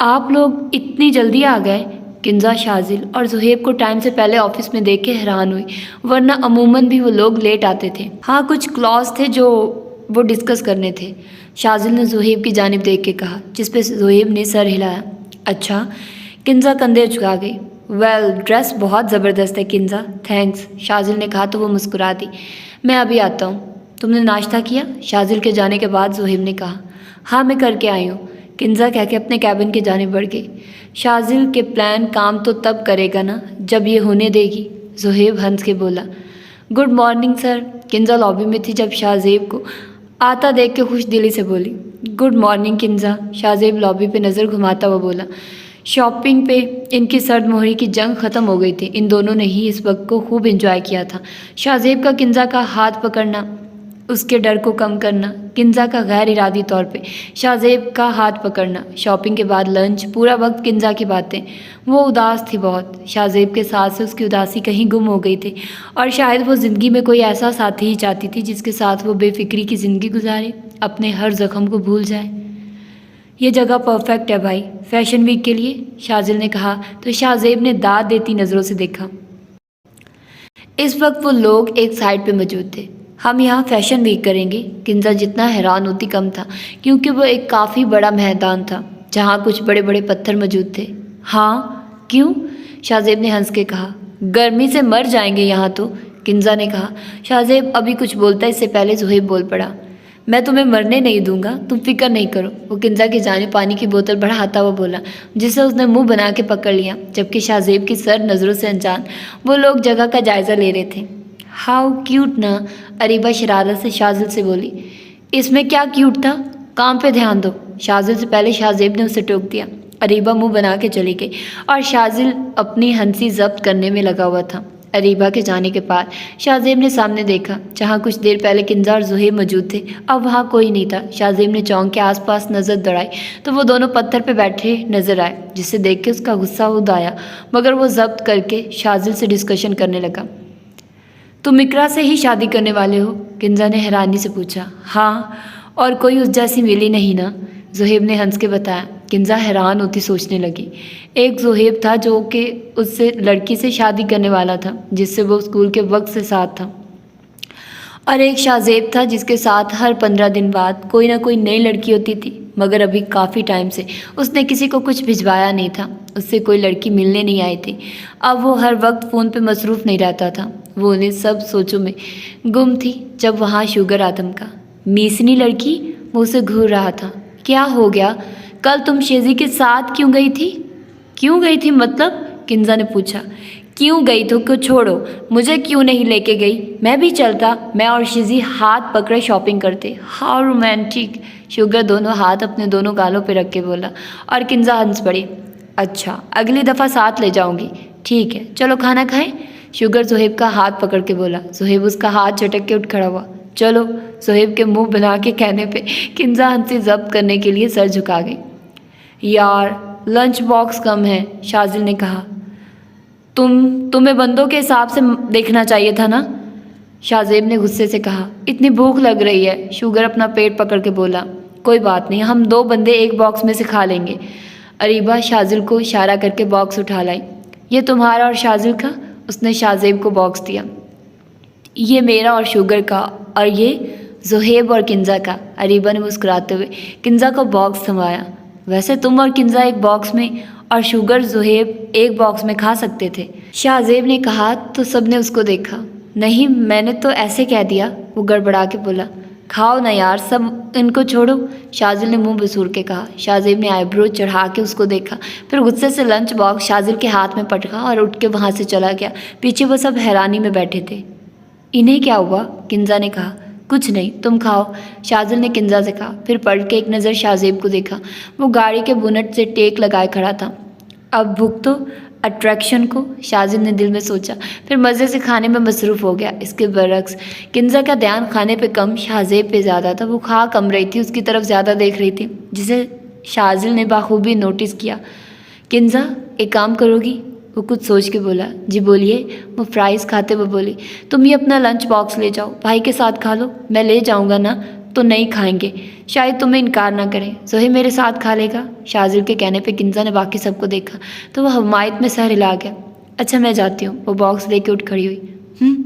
आप लोग इतनी जल्दी आ गए? किंजा शाजिल और ज़ुहैब को टाइम से पहले ऑफिस में देख के हैरान हुई, वरना अमूमन भी वो लोग लेट आते थे। हाँ, कुछ क्लॉज थे जो वो डिस्कस करने थे, शाजिल ने ज़ुहैब की जानिब देख के कहा, जिस पे ज़ुहैब ने सर हिलाया। अच्छा, किंजा कंधे झुका गई। वेल, ड्रेस बहुत ज़बरदस्त है किंजा, थैंक्स, शाजिल ने कहा तो वो मुस्कुरा दी। मैं अभी आता हूँ। तुमने नाश्ता किया? शाजिल के जाने के बाद ज़ुहैब ने कहा। हाँ, मैं करके आई हूँ, किंजा कह के अपने कैबिन की जानिब बढ़ गई। शाजिल के प्लान काम तो तब करेगा ना जब ये होने देगी, ज़ुहैब हंस के बोला। Good morning sir, Kinza lobby में थी जब शाहजेब को आता देख के खुश दिली से बोली। Good morning Kinza, Shahzeb lobby पे नज़र घुमाता हुआ बोला। शॉपिंग पे इनकी सर्द मोहरी की जंग ख़त्म हो गई थी। इन दोनों ने ही इस वक्त को खूब एंजॉय किया था। शाहजेब का किंजा का हाथ पकड़ना, उसके डर को कम करना, किंजा का गैर इरादी तौर पे शाहजेब का हाथ पकड़ना, शॉपिंग के बाद लंच, पूरा वक्त किंजा की बातें। वो उदास थी बहुत। शाहजेब के साथ से उसकी उदासी कहीं गुम हो गई थी और शायद वो ज़िंदगी में कोई ऐसा साथी ही चाहती थी जिसके साथ वो बेफिक्री की ज़िंदगी गुजारे, अपने हर ज़ख्म को भूल जाए। ये जगह परफेक्ट है भाई फैशन वीक के लिए, शाजिल ने कहा तो शाहजेब ने दाद देती नज़रों से देखा। इस वक्त वो लोग एक साइड पे मौजूद थे। हम यहाँ फैशन वीक करेंगे? किंजा जितना हैरान होती कम था, क्योंकि वो एक काफ़ी बड़ा मैदान था जहाँ कुछ बड़े बड़े पत्थर मौजूद थे। हाँ, क्यों? शाहजेब ने हंस के कहा। गर्मी से मर जाएंगे यहाँ तो, किंजा ने कहा। शाहजेब अभी कुछ बोलता इससे पहले ज़ुहैब बोल पड़ा। मैं तुम्हें मरने नहीं दूंगा, तुम फिक्र नहीं करो, वो किंजा की जानिब पानी की बोतल बढ़ाता हुआ बोला, जिसे उसने मुंह बना के पकड़ लिया, जबकि शाहजेब की सर नज़रों से अनजान वो लोग जगह का जायज़ा ले रहे थे। हाउ क्यूट ना, अरीबा शरारत से शाजिल से बोली। इसमें क्या क्यूट था, काम पे ध्यान दो, शाजिल से पहले शाहजेब ने उसे टोक दिया। अरीबा मुंह बना के चली गई और शाजिल अपनी हंसी जब्त करने में लगा हुआ था। अरीबा के जाने के बाद शाहजेब ने सामने देखा, जहाँ कुछ देर पहले किंजा और ज़ुहैब मौजूद थे, अब वहाँ कोई नहीं था। शाहजेब ने चौंक के आसपास नज़र दौड़ाई तो वो दोनों पत्थर पे बैठे नजर आए, जिसे देख के उसका गुस्सा उद आया, मगर वो जब्त करके शाजिल से डिस्कशन करने लगा। तुम इकरा से ही शादी करने वाले हो? किंजा ने हैरानी से पूछा। हाँ, और कोई उस जैसी मिली नहीं ना, ज़ुहैब ने हंस के बताया। किंजा हैरान होती सोचने लगी। एक ज़ुहैब था जो कि उससे लड़की से शादी करने वाला था जिससे वो स्कूल के वक्त से साथ था, और एक शाहजेब था जिसके साथ हर 15 दिन बाद कोई ना कोई नई लड़की होती थी, मगर अभी काफ़ी टाइम से उसने किसी को कुछ भिजवाया नहीं था। उससे कोई लड़की मिलने नहीं आई थी। अब वो हर वक्त फ़ोन पे मसरूफ़ नहीं रहता था। वो उन्हें सब सोचों में गुम थी जब वहाँ शुगर आदम का मीसनी लड़की वो उसे घूर रहा था। क्या हो गया? कल तुम शेजी के साथ क्यों गई थी? क्यों गई थी मतलब? किंजा ने पूछा। क्यों गई तो क्यों? छोड़ो, मुझे क्यों नहीं लेके गई? मैं भी चलता। मैं और शिजी हाथ पकड़े शॉपिंग करते। How romantic. शुगर दोनों हाथ अपने दोनों गालों पे रख के बोला और किंजा हंस पड़ी। अच्छा, अगली दफ़ा साथ ले जाऊंगी। ठीक है, चलो खाना खाएं। शुगर जोहेब का हाथ पकड़ के बोला। जोहेब उसका हाथ झटक के उठ खड़ा हुआ। चलो। जोहेब के मुंह बना के कहने पे किंजा हंसी जब्त करने के लिए सर झुका गई। यार, लंच बॉक्स कम है, शाजिल ने कहा। तुम्हें बंदों के हिसाब से देखना चाहिए था ना, शाहजेब ने गुस्से से कहा। इतनी भूख लग रही है, शुगर अपना पेट पकड़ के बोला। कोई बात नहीं, हम 2 बंदे एक बॉक्स में से खा लेंगे। अरीबा शाजिल को इशारा करके बॉक्स उठा लाई। ये तुम्हारा और शाजिल का? उसने शाहजेब को बॉक्स दिया। ये मेरा और शुगर का, और ये जोहेब और किंजा का। अरीबा ने मुस्कुराते हुए किंजा को बॉक्स थमाया। वैसे तुम और किंजा एक बॉक्स में और शुगर जोहेब एक बॉक्स में खा सकते थे, शाहजेब ने कहा तो सबने उसको देखा। नहीं, मैंने तो ऐसे कह दिया, वो गड़बड़ा के बोला। खाओ ना यार, सब इनको छोड़ो, शाजिल ने मुंह बसूर के कहा। शाहजेब ने आईब्रो चढ़ा के उसको देखा, फिर गुस्से से लंच बॉक्स शाजिल के हाथ में पटका और उठ के वहाँ से चला गया। पीछे वो सब हैरानी में बैठे थे। इन्हें क्या हुआ? किंजा ने कहा। कुछ नहीं, तुम खाओ, शाजिल ने किंजा से कहा। फिर पलट के एक नज़र शाहजेब को देखा। वो गाड़ी के बोनट से टेक लगाए खड़ा था। अब भूख तो अट्रैक्शन को, शाजिल ने दिल में सोचा। फिर मज़े से खाने में मसरूफ़ हो गया। इसके बरक्स किंजा का ध्यान खाने पे कम, शाहजेब पे ज़्यादा था। वो खा कम रही थी, उसकी तरफ ज़्यादा देख रही थी, जिसे शाजिल ने बाखूबी नोटिस किया। किंजा, एक काम करोगी? वो कुछ सोच के बोला। जी बोलिए, वो फ्राइज़ खाते हुए बोली। तुम ये अपना लंच बॉक्स ले जाओ, भाई के साथ खा लो। मैं ले जाऊंगा ना तो नहीं खाएंगे, शायद तुम्हें इनकार ना करें। जोहेब मेरे साथ खा लेगा? शाजिल के कहने पे किंजा ने बाकी सबको देखा तो वह हमायत में सर हिला गया। अच्छा, मैं जाती हूँ। वो बॉक्स लेके उठ खड़ी हुई।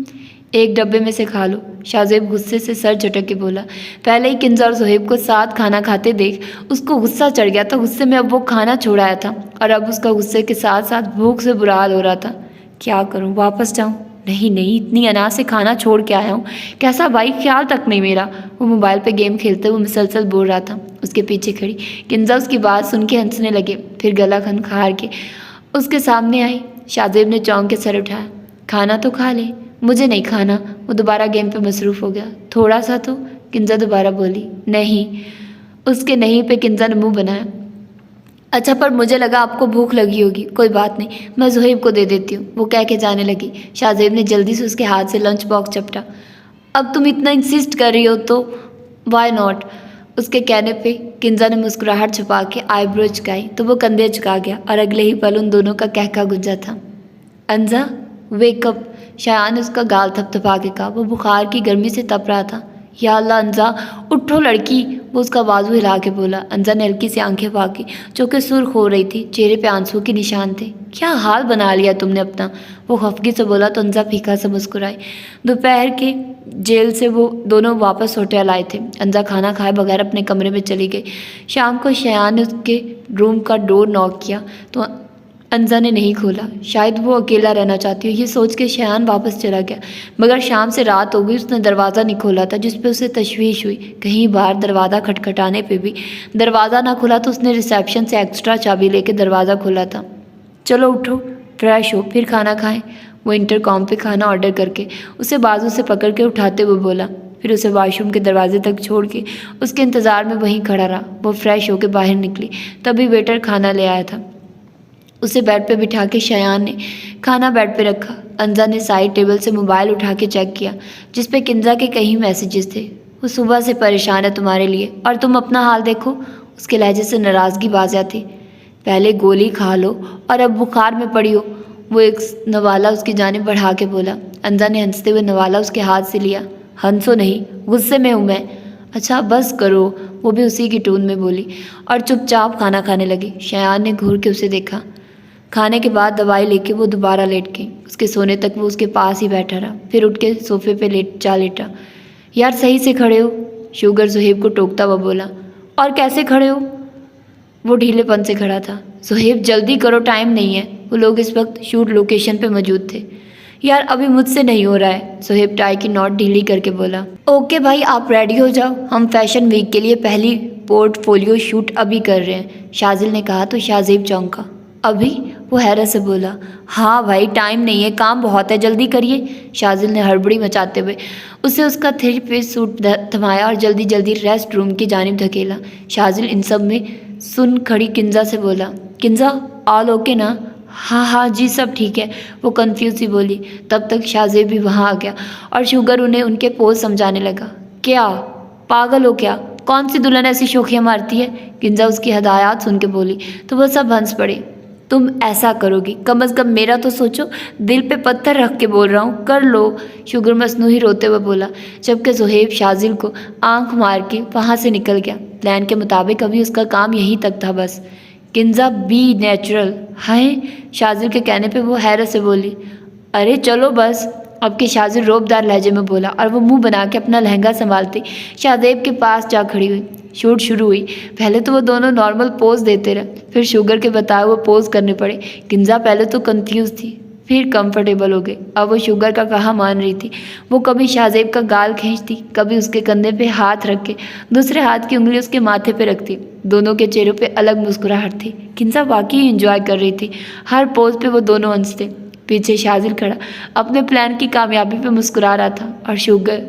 एक डब्बे में से खा लो, शाहजेब गुस्से से सर झटक के बोला। पहले ही किंजा और जोहेब को साथ खाना खाते देख उसको गुस्सा चढ़ गया था। गुस्से में अब वो खाना छोड़ाया था और अब उसका गुस्से के साथ साथ भूख से बुरा हाल हो रहा था। क्या करूं, वापस जाऊं? नहीं नहीं, इतनी अनाज से खाना छोड़ के आया हूँ, कैसा भाई, ख्याल तक नहीं मेरा। वो मोबाइल पे गेम खेलते हुए मुसलसल बोल रहा था। उसके पीछे खड़ी किंजा उसकी बात सुन के हंसने लगे, फिर गला खनखार के उसके सामने आई। शाहजेब ने चौंक के सर उठाया। खाना तो खा ले। मुझे नहीं खाना। वो दोबारा गेम पे मसरूफ़ हो गया। थोड़ा सा तो, किंजा दोबारा बोली। नहीं। उसके नहीं पे किंजा ने मुंह बनाया। अच्छा, पर मुझे लगा आपको भूख लगी होगी। कोई बात नहीं, मैं जोहेब को दे देती हूँ, वो कह के जाने लगी। शाहजेब ने जल्दी से उसके हाथ से लंच बॉक्स चपटा। अब तुम इतना इंसिस्ट कर रही हो तो वाई नॉट। उसके कहने पे किंजा ने मुस्कुराहट छुपा के आईब्रो झुकाई तो वो कंधे झुका गया और अगले ही पल उन दोनों का कहका गुंजा था। अंजा, वेकअप, शायान ने उसका गाल थपथपा के कहा। वो बुखार की गर्मी से तप रहा था। या अल्लाह अंजा, उठो लड़की, वो उसका बाजू हिला के बोला। अंजा ने हल्की सी आंखें फाकी, जो कि सुर्ख हो रही थी, चेहरे पे आंसू के निशान थे। क्या हाल बना लिया तुमने अपना, वो खफगी से बोला तो अंजा फीका से मुस्कुराई। दोपहर के जेल से वो दोनों वापस होटल आए थे। अंजा खाना खाए बगैर अपने कमरे में चली गई। शाम को शयान ने उसके रूम का डोर नॉक किया तो अंजा ने नहीं खोला। शायद वो अकेला रहना चाहती हो, ये सोच के शयान वापस चला गया। मगर शाम से रात हो गई, उसने दरवाज़ा नहीं खोला था, जिस पे उसे तशवीश हुई। कहीं बाहर दरवाज़ा खटखटाने पे भी दरवाज़ा ना खुला तो उसने रिसेप्शन से एक्स्ट्रा चाबी लेके दरवाज़ा खोला था। चलो उठो, फ्रेश हो, फिर खाना खाएं। वो इंटरकॉम पे खाना ऑर्डर करके उसे बाजू से पकड़ के उठाते हुए बोला, फिर उसे वॉशरूम के दरवाजे तक छोड़ के उसके इंतज़ार में वहीं खड़ा रहा। वो फ्रेश होकर बाहर निकली, तभी वेटर खाना ले आया था। उसे बेड पे बिठा के शयान ने खाना बेड पे रखा। अंजा ने साइड टेबल से मोबाइल उठा के चेक किया, जिस पे किंजा के कई मैसेजेस थे। वो सुबह से परेशान है तुम्हारे लिए, और तुम अपना हाल देखो। उसके लहजे से नाराज़गी बाज़िया थी। पहले गोली खा लो और अब बुखार में पड़ी हो, वो एक नवाला उसकी जानिब बढ़ा के बोला। अंजा ने हंसते हुए नवाला उसके हाथ से लिया। हंसो नहीं, गुस्से में हूँ मैं। अच्छा बस करो, वो भी उसी की टोन में बोली और चुपचाप खाना खाने लगी। शयान ने घूर के उसे देखा। खाने के बाद दवाई लेके वो दोबारा लेट गई। उसके सोने तक वो उसके पास ही बैठा रहा, फिर उठ के सोफे पे लेटा। यार सही से खड़े हो, शुगर सुहेब को टोकता हुआ बोला। और कैसे खड़े हो? वो ढीलेपन से खड़ा था। सुहेब जल्दी करो, टाइम नहीं है। वो लोग इस वक्त शूट लोकेशन पे मौजूद थे। यार अभी मुझसे नहीं हो रहा है, सुहेब टाई की नॉट ढीली करके बोला। ओके भाई आप रेडी हो जाओ, हम फैशन वीक के लिए पहली पोर्टफोलियो शूट अभी कर रहे हैं, शाजिल ने कहा तो शाहजेब चौंका। अभी? वो हैरत से बोला। हाँ भाई टाइम नहीं है, काम बहुत है, जल्दी करिए। शाजिल ने हड़बड़ी मचाते हुए उसे उसका 3 पीस सूट थमाया और जल्दी जल्दी रेस्ट रूम की जानिब धकेला। शाजिल इन सब में सुन खड़ी किंजा से बोला, किंजा ऑल ओके ना? हाँ हाँ जी सब ठीक है, वो कंफ्यूज सी बोली। तब तक शाहजेब भी वहाँ आ गया और शुगर उन्हें उनके पोज समझाने लगा। क्या पागल हो क्या? कौन सी दुल्हन ऐसी शोखियाँ मारती है? किंजा उसकी हदायत सुन के बोली तो वह सब हंस पड़े। तुम ऐसा करोगी? कम अज़ कम मेरा तो सोचो, दिल पे पत्थर रख के बोल रहा हूँ, कर लो। शुगर मसनूही रोते हुए बोला, जबकि सुहेब शाजिल को आंख मार के वहाँ से निकल गया। प्लान के मुताबिक अभी उसका काम यहीं तक था बस। Kinza be natural. है? शाजिल के कहने पे वो हैरत से बोली, अरे चलो बस। अब के शाजिल रोबदार लहजे में बोला और वो मुंह बना के अपना लहंगा संभालती शाहजेब के पास जा खड़ी हुई। शूट शुरू हुई। पहले तो वो दोनों नॉर्मल पोज देते रहे, फिर शुगर के बताए वो पोज करने पड़े। किंजा पहले तो कंफ्यूज थी, फिर कंफर्टेबल हो गई। अब वो शुगर का कहा मान रही थी। वो कभी शाहजेब का गाल खींचती, कभी उसके कंधे पे हाथ रख के दूसरे हाथ की उंगली उसके माथे पे रखती। दोनों के चेहरों पे अलग मुस्कुराहट थी। किंजा वाकई एंजॉय कर रही थी। हर पोज पे वो दोनों हंसते। पीछे शाजिल खड़ा अपने प्लान की कामयाबी पे मुस्कुरा रहा था और शुगर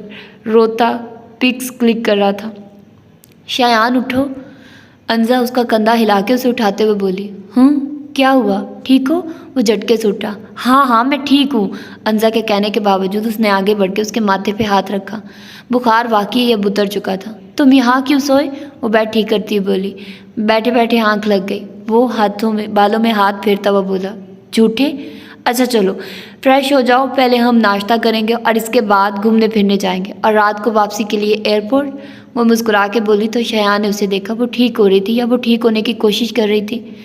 रोता पिक्स क्लिक कर रहा था। शायान उठो। अंजा उसका कंधा हिला के उसे उठाते हुए बोली। क्या हुआ, ठीक हो? वो झटके से उठा। हाँ हाँ मैं ठीक हूँ। अंजा के कहने के बावजूद उसने आगे बढ़ के उसके माथे पे हाथ रखा। बुखार वाकई अब उतर चुका था। तुम यहाँ क्यों सोए? वो बैठी करती हुई बोली। बैठे बैठे आँख लग गई। वो हाथों में बालों में हाथ फेरता हुआ बोला, झूठे? अच्छा चलो फ्रेश हो जाओ, पहले हम नाश्ता करेंगे और इसके बाद घूमने फिरने जाएंगे और रात को वापसी के लिए एयरपोर्ट। वो मुस्कुरा के बोली तो शयान ने उसे देखा। वो ठीक हो रही थी या वो ठीक होने की कोशिश कर रही थी,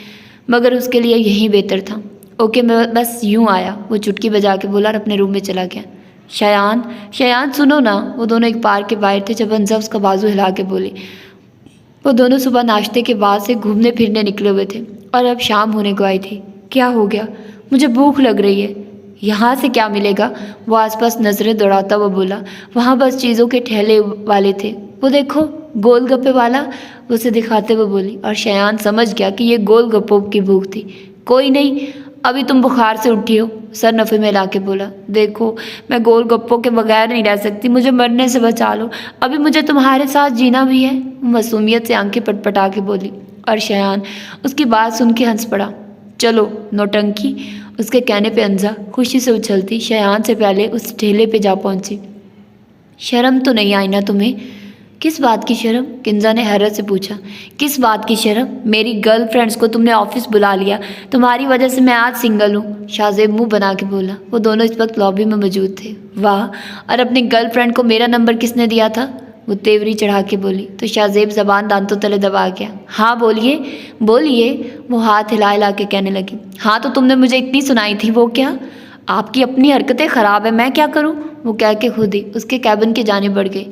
मगर उसके लिए यही बेहतर था। ओके मैं बस यूँ आया, वो चुटकी बजा के बोला और अपने रूम में चला गया। शयान शयान सुनो ना। वो दोनों एक पार्क के बाहर थे जब अंजा उसका बाजू हिला के बोली। वो दोनों सुबह नाश्ते के बाद से घूमने फिरने निकले हुए थे और अब शाम होने को आई थी। क्या हो गया? मुझे भूख लग रही है। यहाँ से क्या मिलेगा? वो आसपास नजरें दौड़ाता हुआ बोला। वहाँ बस चीज़ों के ठेले वाले थे, वो देखो गोलगप्पे वाला, उसे दिखाते हुए बोली। और शयान समझ गया कि ये गोलगप्पों की भूख थी। कोई नहीं, अभी तुम बुखार से उठी हो, सर नफ़े में ला के बोला। देखो मैं गोलगप्पों के बगैर नहीं रह सकती, मुझे मरने से बचा लो, अभी मुझे तुम्हारे साथ जीना भी है। मासूमियत से आंखें पटपटा के बोली और शयान उसकी बात सुन के हंस पड़ा। चलो नौटंकी। उसके कहने पे अंजा खुशी से उछलती शयान से पहले उस ठेले पे जा पहुंची। शर्म तो नहीं आई ना तुम्हें? किस बात की शर्म? किंजा ने हैरत से पूछा। किस बात की शर्म? मेरी गर्लफ्रेंड्स को तुमने ऑफिस बुला लिया, तुम्हारी वजह से मैं आज सिंगल हूँ। शाहजेब मुंह बना के बोला। वो दोनों इस वक्त लॉबी में मौजूद थे। वाह, और अपनी गर्लफ्रेंड को मेरा नंबर किसने दिया था? वो तेवरी चढ़ा के बोली तो शाहजेब जबान दांतों तले दबा गया। हाँ बोलिए बोलिए। वो हाथ हिला हिला के कहने लगी। हाँ तो तुमने मुझे इतनी सुनाई थी। वो क्या? आपकी अपनी हरकतें ख़राब है, मैं क्या करूं? वो कह के खुद ही उसके कैबिन की जानिब बढ़ गई।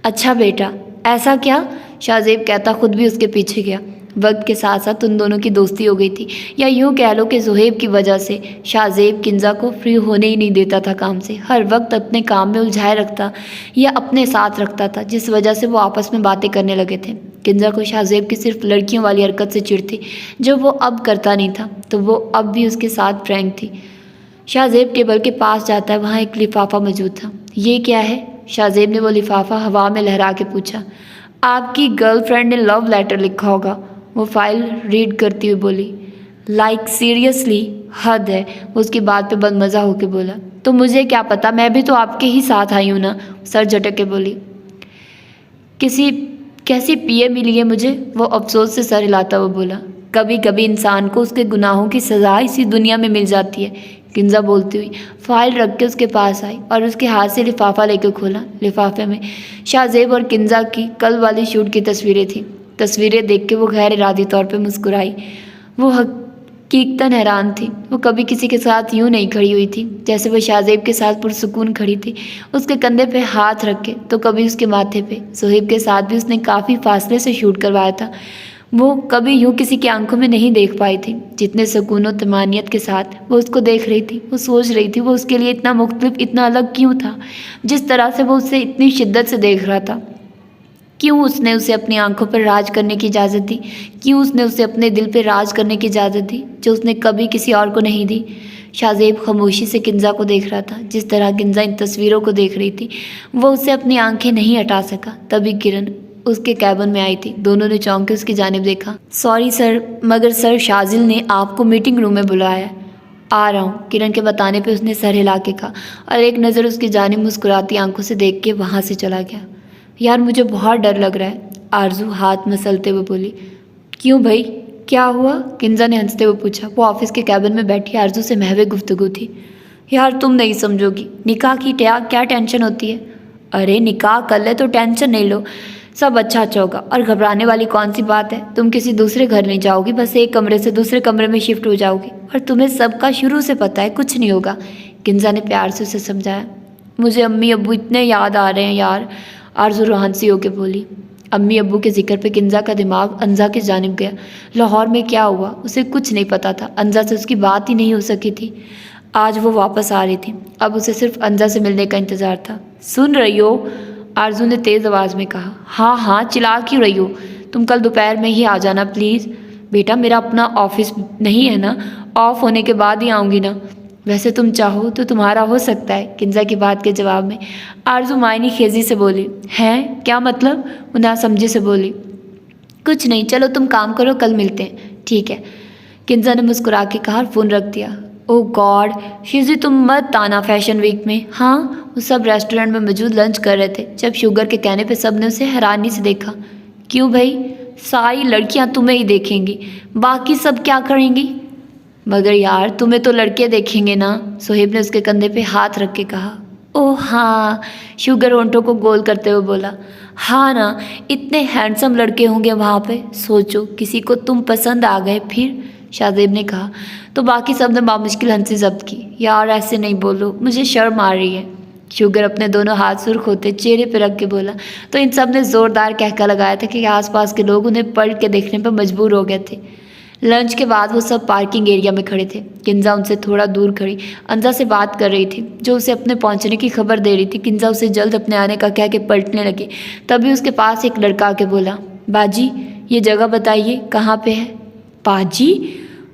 अच्छा बेटा ऐसा क्या? शाहजेब कहता खुद भी उसके पीछे गया। वक्त के साथ साथ उन दोनों की दोस्ती हो गई थी, या यूँ कह लो कि सुहेब की वजह से शाहजेब किंजा को फ्री होने ही नहीं देता था काम से। हर वक्त अपने काम में उलझाए रखता या अपने साथ रखता था, जिस वजह से वो आपस में बातें करने लगे थे। किंजा को शाहजेब की सिर्फ लड़कियों वाली हरकत से चिढ़ थी, जो वो अब करता नहीं था, तो वो अब भी उसके साथ फ्रैंक थी। शाहजेब टेबल के पास जाता है, वहाँ एक लिफाफा मौजूद था। ये क्या है? शाहजेब ने वो लिफाफा हवा में लहरा के पूछा। आपकी गर्लफ्रेंड ने लव लेटर लिखा होगा। वो फाइल रीड करती हुई बोली। लाइक सीरियसली, हद है। वो उसकी बात पे बदमज़ा होकर बोला। तो मुझे क्या पता, मैं भी तो आपके ही साथ आई हूँ ना। सर झटक के बोली। कैसी पिए मिली है मुझे? वो अफसोस से सर हिलाता हुआ बोला। कभी कभी इंसान को उसके गुनाहों की सज़ा इसी दुनिया में मिल जाती है। किंजा बोलती हुई फाइल रख के उसके पास आई और उसके हाथ से लिफाफा लेकर खोला। लिफाफे में शाहजेब और किंजा की कल वाली शूट की तस्वीरें थीं। तस्वीरें देख के वो गैर इरादी तौर पे मुस्कुराई। कीर्तन हैरान थी। वो कभी किसी के साथ यूं नहीं खड़ी हुई थी जैसे वो शाहजेब के साथ पुरसुकून खड़ी थी, उसके कंधे पे हाथ रख के, तो कभी उसके माथे पे। सोहेब के साथ भी उसने काफ़ी फासले से शूट करवाया था। वो कभी यूं किसी की आंखों में नहीं देख पाई थी जितने सुकून और तमानियत के साथ वो उसको देख रही थी। वो सोच रही थी वो उसके लिए इतना मुख्तलिफ, इतना अलग क्यों था। जिस तरह से वो उससे इतनी शिद्दत से देख रहा था, क्यों उसने उसे अपनी आंखों पर राज करने की इजाज़त दी, क्यों उसने उसे अपने दिल पर राज करने की इजाज़त दी जो उसने कभी किसी और को नहीं दी। शाहजेब खामोशी से किंजा को देख रहा था। जिस तरह किंजा इन तस्वीरों को देख रही थी वो उससे अपनी आंखें नहीं हटा सका। तभी किरण उसके कैबिन में आई थी। दोनों ने चौंक के उसकी जानिब देखा। सॉरी सर, मगर सर शाजिल ने आपको मीटिंग रूम में बुलाया है। आ रहा हूँ, किरण के बताने पे उसने सर हिला के कहा और एक नज़र उसकी जानिब मुस्कुराती आंखों से देख के वहाँ से चला गया। यार मुझे बहुत डर लग रहा है, आरजू हाथ मसलते हुए बोली। क्यों भाई, क्या हुआ? किंजा ने हंसते हुए पूछा। वो ऑफिस के कैबिन में बैठी आरजू से महवे गुफ्तगू थी। यार तुम नहीं समझोगी, निकाह की क्या टेंशन होती है। अरे निकाह कर ले तो टेंशन नहीं लो, सब अच्छा अच्छा होगा। और घबराने वाली कौन सी बात है, तुम किसी दूसरे घर नहीं जाओगी, बस एक कमरे से दूसरे कमरे में शिफ्ट हो जाओगी। और तुम्हें सबका शुरू से पता है कुछ नहीं होगा, किंजा ने प्यार से उसे समझाया। मुझे अम्मी अब्बू इतने याद आ रहे हैं यार, आरजू रोहानसी होके बोली। अम्मी अब्बू के जिक्र पे किंजा का दिमाग अंजा की जानिब गया। लाहौर में क्या हुआ उसे कुछ नहीं पता था। अंजा से उसकी बात ही नहीं हो सकी थी। आज वो वापस आ रही थी, अब उसे सिर्फ अंजा से मिलने का इंतज़ार था। सुन रही हो? आरजू ने तेज़ आवाज़ में कहा। हाँ हाँ, चिल्ला क्यों रही हो? तुम कल दोपहर में ही आ जाना प्लीज़। बेटा मेरा अपना ऑफिस नहीं है ना, ऑफ होने के बाद ही आऊँगी ना। वैसे तुम चाहो तो तुम्हारा हो सकता है, किंजा की बात के जवाब में आरजू मायनी खेजी से बोली। हैं क्या मतलब? वो नासमझी से बोली। कुछ नहीं, चलो तुम काम करो, कल मिलते हैं। ठीक है, किंजा ने मुस्कुरा के कहा और फ़ोन रख दिया। ओह गॉड शिजी, तुम मत आना फैशन वीक में। हाँ, वो सब रेस्टोरेंट में मौजूद लंच कर रहे थे जब शुगर के कहने पे सब ने उसे हैरानी से देखा। क्यों भाई? सारी लड़कियां तुम्हें ही देखेंगी, बाकी सब क्या करेंगी? मगर यार तुम्हें तो लड़के देखेंगे ना, सोहेब ने उसके कंधे पे हाथ रख के कहा। ओह हाँ, शुगर होंठों को गोल करते हुए बोला। हाँ ना, इतने हैंडसम लड़के होंगे वहाँ पे, सोचो किसी को तुम पसंद आ गए फिर, शाहजेब ने कहा। तो बाकी सब ने बामुश्किल हंसी जब्त की। यार ऐसे नहीं बोलो, मुझे शर्म आ रही है, शुगर अपने दोनों हाथ सुर्ख होते चेहरे पर रख के बोला। तो इन सब ने ज़ोरदार कहका लगाया था कि आसपास के लोग उन्हें पलट के देखने पर मजबूर हो गए थे। लंच के बाद वो सब पार्किंग एरिया में खड़े थे। किंजा उनसे थोड़ा दूर खड़ी अंजा से बात कर रही थी जो उसे अपने पहुंचने की खबर दे रही थी। किंजा उसे जल्द अपने आने का कह के पलटने लगी। तभी उसके पास एक लड़का आके बोला, बाजी ये जगह बताइए कहाँ पे है? बाजी?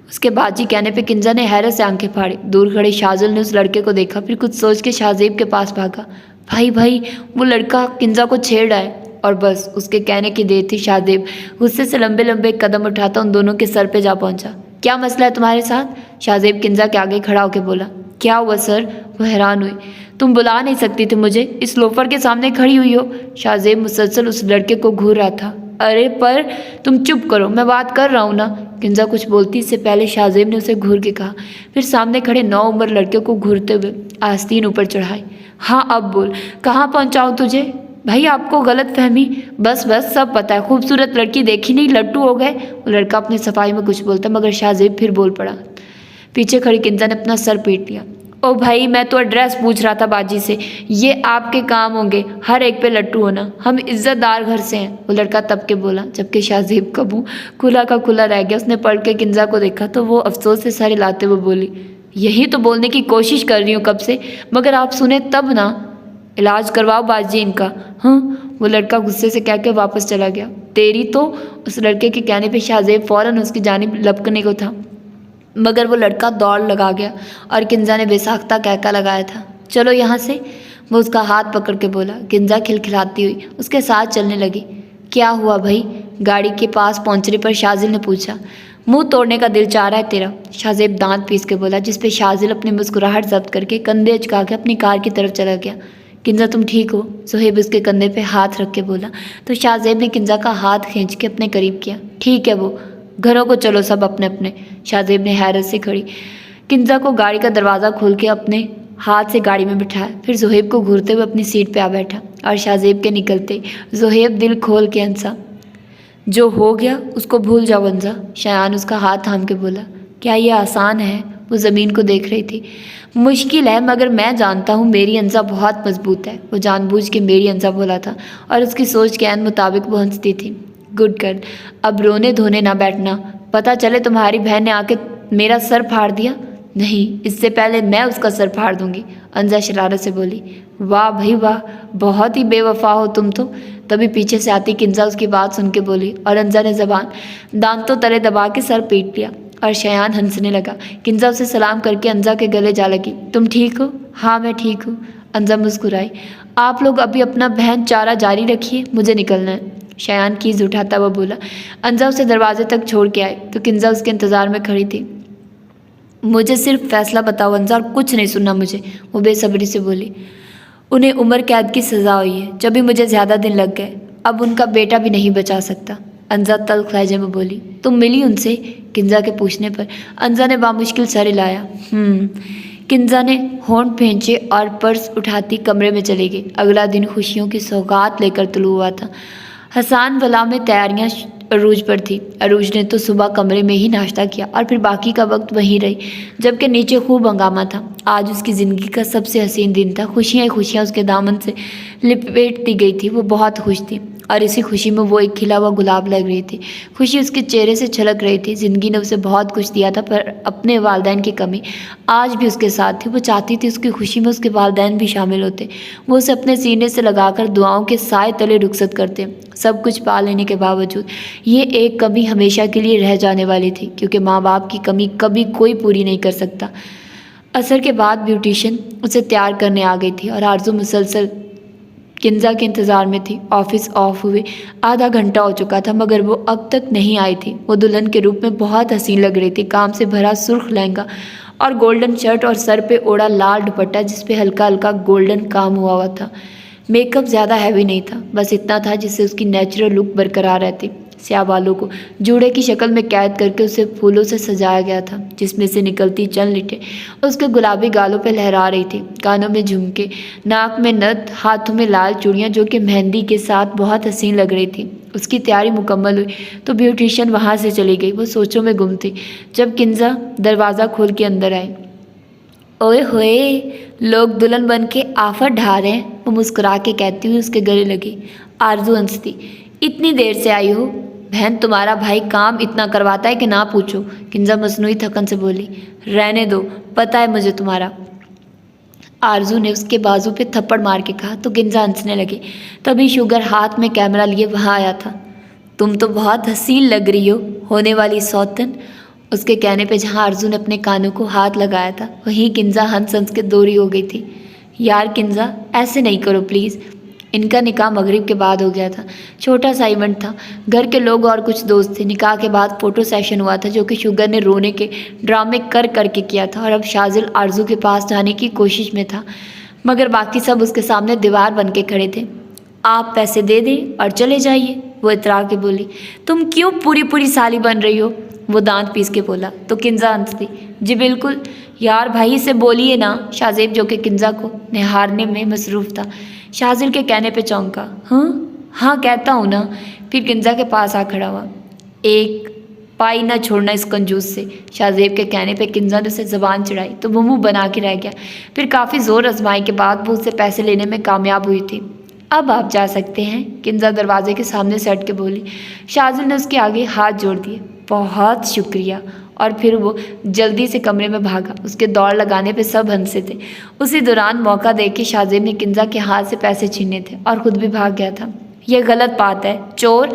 उसके बाजी कहने पे किंजा ने हैरत से आंखें फाड़ी। दूर खड़े शाजुल ने उस लड़के को देखा, फिर कुछ सोच के शाहजेब के पास भागा। भाई भाई, वो लड़का किंजा को छेड़ रहा है। और बस उसके कहने की देर थी, शाहजेब गुस्से से लंबे लंबे कदम उठाता उन दोनों के सर पे जा पहुंचा। क्या मसला है तुम्हारे साथ? शाहजेब किंजा के आगे खड़ा होकर बोला। क्या हुआ सर? वो हैरान हुई। तुम बुला नहीं सकती थी मुझे, इस लोफर के सामने खड़ी हुई हो। शाहजेब मुसलसल उस लड़के को घूर रहा था। अरे पर तुम चुप करो, मैं बात कर रहा हूँ ना। किंजा कुछ बोलती इससे पहले शाहजेब ने उसे घूर के कहा, फिर सामने खड़े 9 उम्र लड़के को घूरते हुए आस्तीन ऊपर चढ़ाई। हाँ अब बोल, कहाँ पहुँचाऊँ तुझे? भाई आपको गलत फहमी, बस बस सब पता है, खूबसूरत लड़की देखी नहीं लट्टू हो गए। वो लड़का अपनी सफाई में कुछ बोलता मगर शाहजेब फिर बोल पड़ा। पीछे खड़ी किंजा ने अपना सर पीट लिया। ओ भाई मैं तो एड्रेस पूछ रहा था बाजी से, ये आपके काम होंगे हर एक पे लट्टू होना, हम इज्जतदार घर से हैं। वो लड़का तब के बोला, जबकि शाहजेब का मुँह खुला का खुला रह गया। उसने पढ़ के किंजा को देखा तो वो अफसोस से सर हिलाते हुए बोली, यही तो बोलने की कोशिश कर रही हूँ कब से, मगर आप सुने तब ना। इलाज करवाओ बाजी इनका। हाँ, वो लड़का गुस्से से कह के वापस चला गया। तेरी तो। उस लड़के के कहने पे शाहजेब फौरन उसकी जानिब लपकने को था मगर वो लड़का दौड़ लगा गया और किंजा ने बेसाख्ता कहका लगाया था, चलो यहाँ से। वो उसका हाथ पकड़ के बोला। किंजा खिलखिलाती हुई उसके साथ चलने लगी। क्या हुआ भाई? गाड़ी के पास पहुँचने पर शाजिल ने पूछा। मुंह तोड़ने का दिल चाह रहा है तेरा? शाहजेब दांत पीस के बोला, जिस पे शाजिल अपनी मुस्कुराहट जब्त करके कंधे अचका के अपनी कार की तरफ चला गया। किंजा तुम ठीक हो? सोहेब उसके कंधे पे हाथ रख के बोला तो शाहजेब ने किंजा का हाथ खींच के अपने करीब किया। ठीक है वो, घरों को चलो सब अपने अपने। शाहजेब ने हैरत से खड़ी किंजा को गाड़ी का दरवाज़ा खोल के अपने हाथ से गाड़ी में बिठाया, फिर जोहेब को घूरते हुए अपनी सीट पे आ बैठा। और शाहजेब के निकलते जोहेब दिल खोल के हंसा। जो हो गया उसको भूल जाओ अंजा, शयान उसका हाथ थाम के बोला। क्या ये आसान है? वो ज़मीन को देख रही थी। मुश्किल है, मगर मैं जानता हूँ मेरी अंजा बहुत मजबूत है। वो जानबूझ के मेरी अंजा बोला था और उसकी सोच के ऐन मुताबिक वो हंसती थी। गुड गर्ल, अब रोने धोने ना बैठना, पता चले तुम्हारी बहन ने आके मेरा सर फाड़ दिया। नहीं, इससे पहले मैं उसका सर फाड़ दूंगी, अंजा शरारत से बोली। वाह भाई वाह, बहुत ही बेवफा हो तुम तो। तभी पीछे से आती किंजा उसकी बात सुन के बोली और अंजा ने जबान दांतों तले दबा के सर पीट लिया और शयान हंसने लगा। किंजा उसे सलाम करके अंजा के गले जा लगी। तुम ठीक हो? हाँ मैं ठीक हूँ, अंजा मुस्कुराई। आप लोग अभी अपना बहन चारा जारी रखिए, मुझे निकलना है, शयान कीज उठाता हुआ बोला। अंजा उसे दरवाजे तक छोड़ के आई तो किंजा उसके इंतज़ार में खड़ी थी। मुझे सिर्फ फैसला बताओ अंजा, और कुछ नहीं सुनना मुझे, वो बेसब्री से बोली। उन्हें उम्र कैद की सज़ा हुई है, जब भी मुझे ज़्यादा दिन लग गए, अब उनका बेटा भी नहीं बचा सकता, अंजा तल्ख लहजे में बोली। तुम मिली उनसे? किंजा के पूछने पर अंजा ने बामुश्किल सर हिलाया। किंजा ने होंठ खींचे और पर्स उठाती कमरे में चली गई। अगला दिन खुशियों की सौगात लेकर तुलू हुआ था। हसान वला में तैयारियां अरूज पर थी। अरूज ने तो सुबह कमरे में ही नाश्ता किया और फिर बाकी का वक्त वहीं रही, जबकि नीचे खूब हंगामा था। आज उसकी ज़िंदगी का सबसे हसीन दिन था। खुशियाँ ही खुशियाँ उसके दामन से लिपट दी गई थी। वो बहुत खुश थी और इसी खुशी में वो एक खिला हुआ गुलाब लग रही थी। खुशी उसके चेहरे से छलक रही थी। ज़िंदगी ने उसे बहुत कुछ दिया था, पर अपने वालिदैन की कमी आज भी उसके साथ थी। वो चाहती थी उसकी खुशी में उसके वालिदैन भी शामिल होते। वो उसे अपने सीने से लगाकर दुआओं के साए तले रुखसत करते। सब कुछ पा लेने के बावजूद ये एक कमी हमेशा के लिए रह जाने वाली थी, क्योंकि माँ बाप की कमी कभी कोई पूरी नहीं कर सकता। असर के बाद ब्यूटिशियन उसे तैयार करने आ गई थी और आरजू मुसलसल किंजा के इंतज़ार में थी। ऑफिस ऑफ हुए आधा घंटा हो चुका था, मगर वो अब तक नहीं आई थी। वो दुल्हन के रूप में बहुत हसीन लग रही थी। काम से भरा सुर्ख लहंगा और गोल्डन शर्ट और सर पे ओढ़ा लाल दुपट्टा जिस पे हल्का हल्का गोल्डन काम हुआ था। मेकअप ज़्यादा हैवी नहीं था, बस इतना था जिससे उसकी नेचुरल लुक बरकरार रहती। स्याह बालों को जूड़े की शक्ल में कैद करके उसे फूलों से सजाया गया था, जिसमें से निकलती चंद लिटें उसके गुलाबी गालों पे लहरा रही थी। कानों में झुमके, नाक में नथ, हाथों में लाल चूड़ियाँ जो कि मेहंदी के साथ बहुत हसीन लग रही थी। उसकी तैयारी मुकम्मल हुई तो ब्यूटिशियन वहाँ से चली गई। वो सोचों में गुम थी जब किंजा दरवाज़ा खोल के अंदर आई। ओए होए, लोग दुल्हन बन के आफत ढा रहे हैं, वो मुस्कुरा के कहती हुई उसके गले लगी। आरजू हंसती। इतनी देर से आई हो? बहन, तुम्हारा भाई काम इतना करवाता है कि ना पूछो, किंजा मसनूई थकन से बोली। रहने दो, पता है मुझे तुम्हारा, आरजू ने उसके बाजू पे थप्पड़ मार के कहा तो किंजा हंसने लगी। तभी शुगर हाथ में कैमरा लिए वहाँ आया था। तुम तो बहुत हसीन लग रही हो, होने वाली सौतन, उसके कहने पे जहाँ आरजू ने अपने कानों को हाथ लगाया था वहीं किंजा हंस हंस के दोरी हो गई थी। यार किंजा, ऐसे नहीं करो प्लीज़। इनका निकाह मगरिब के बाद हो गया था। छोटा सा इवेंट था, घर के लोग और कुछ दोस्त थे। निकाह के बाद फ़ोटो सेशन हुआ था जो कि शुगर ने रोने के ड्रामे कर करके किया था और अब शाजिल आरजू के पास जाने की कोशिश में था, मगर बाकी सब उसके सामने दीवार बन के खड़े थे। आप पैसे दे दें और चले जाइए, वो इतरा के बोली। तुम क्यों पूरी पूरी साली बन रही हो, वो दांत पीस के बोला तो किंजा हंसती। जी बिल्कुल, यार भाई से बोलिए ना, शाजेब जो कि किंजा को निहारने में मसरूफ़ था शाजिल के कहने पे चौंका। हाँ कहता हूँ ना। फिर किंजा के पास आ खड़ा हुआ। एक पाई ना छोड़ना इस कंजूस से, शाजेब के कहने पे किंजा ने उसे ज़बान चढ़ाई तो वो मुँह बना के रह गया। फिर काफ़ी ज़ोर आजमाई के बाद वो उससे पैसे लेने में कामयाब हुई थी। अब आप जा सकते हैं, किंजा दरवाजे के सामने से हट के बोली। शाजिल ने उसके आगे हाथ जोड़ दिए। बहुत शुक्रिया, और फिर वो जल्दी से कमरे में भागा। उसके दौड़ लगाने पे सब हंसे थे। उसी दौरान मौका देख के शाजिब ने किंजा के हाथ से पैसे छीने थे और खुद भी भाग गया था। यह गलत बात है, चोर,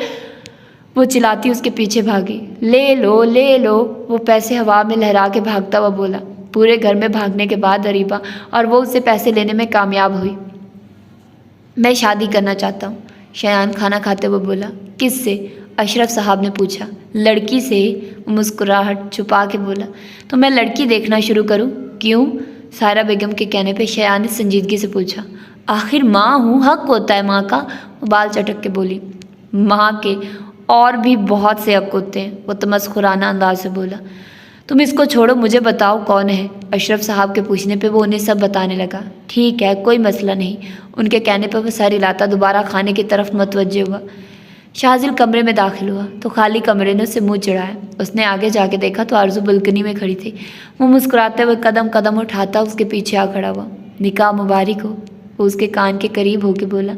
वो चिल्लाती उसके पीछे भागी। ले लो ले लो, वो पैसे हवा में लहरा के भागता हुआ बोला। पूरे घर में भागने के बाद अरीबा और वो उससे पैसे लेने में कामयाब हुई। मैं शादी करना चाहता हूँ, शयान खाना खाते हुए बोला। किससे, अशरफ साहब ने पूछा। लड़की से, मुस्कुराहट छुपा के बोला। तो मैं लड़की देखना शुरू करूं? क्यों, सारा बेगम के कहने पे शयान ने संजीदगी से पूछा। आखिर माँ हूँ, हक होता है माँ का, वो बाल चटक के बोली। माँ के और भी बहुत से हक होते हैं, वो तमस्खुराना अंदाज से बोला। तुम इसको छोड़ो, मुझे बताओ कौन है, अशरफ साहब के पूछने पे वो उन्हें सब बताने लगा। ठीक है, कोई मसला नहीं, उनके कहने पर वो सर हिलाता दोबारा खाने की तरफ मुतवज्जे हुआ। शाजिल कमरे में दाखिल हुआ तो खाली कमरे ने उससे मुंह चिढ़ाया। उसने आगे जाके देखा तो आरजू बालकनी में खड़ी थी। वो मुस्कुराते हुए कदम कदम उठाता उसके पीछे आ खड़ा हुआ। निकाह मुबारक हो, वो उसके कान के करीब होके बोला।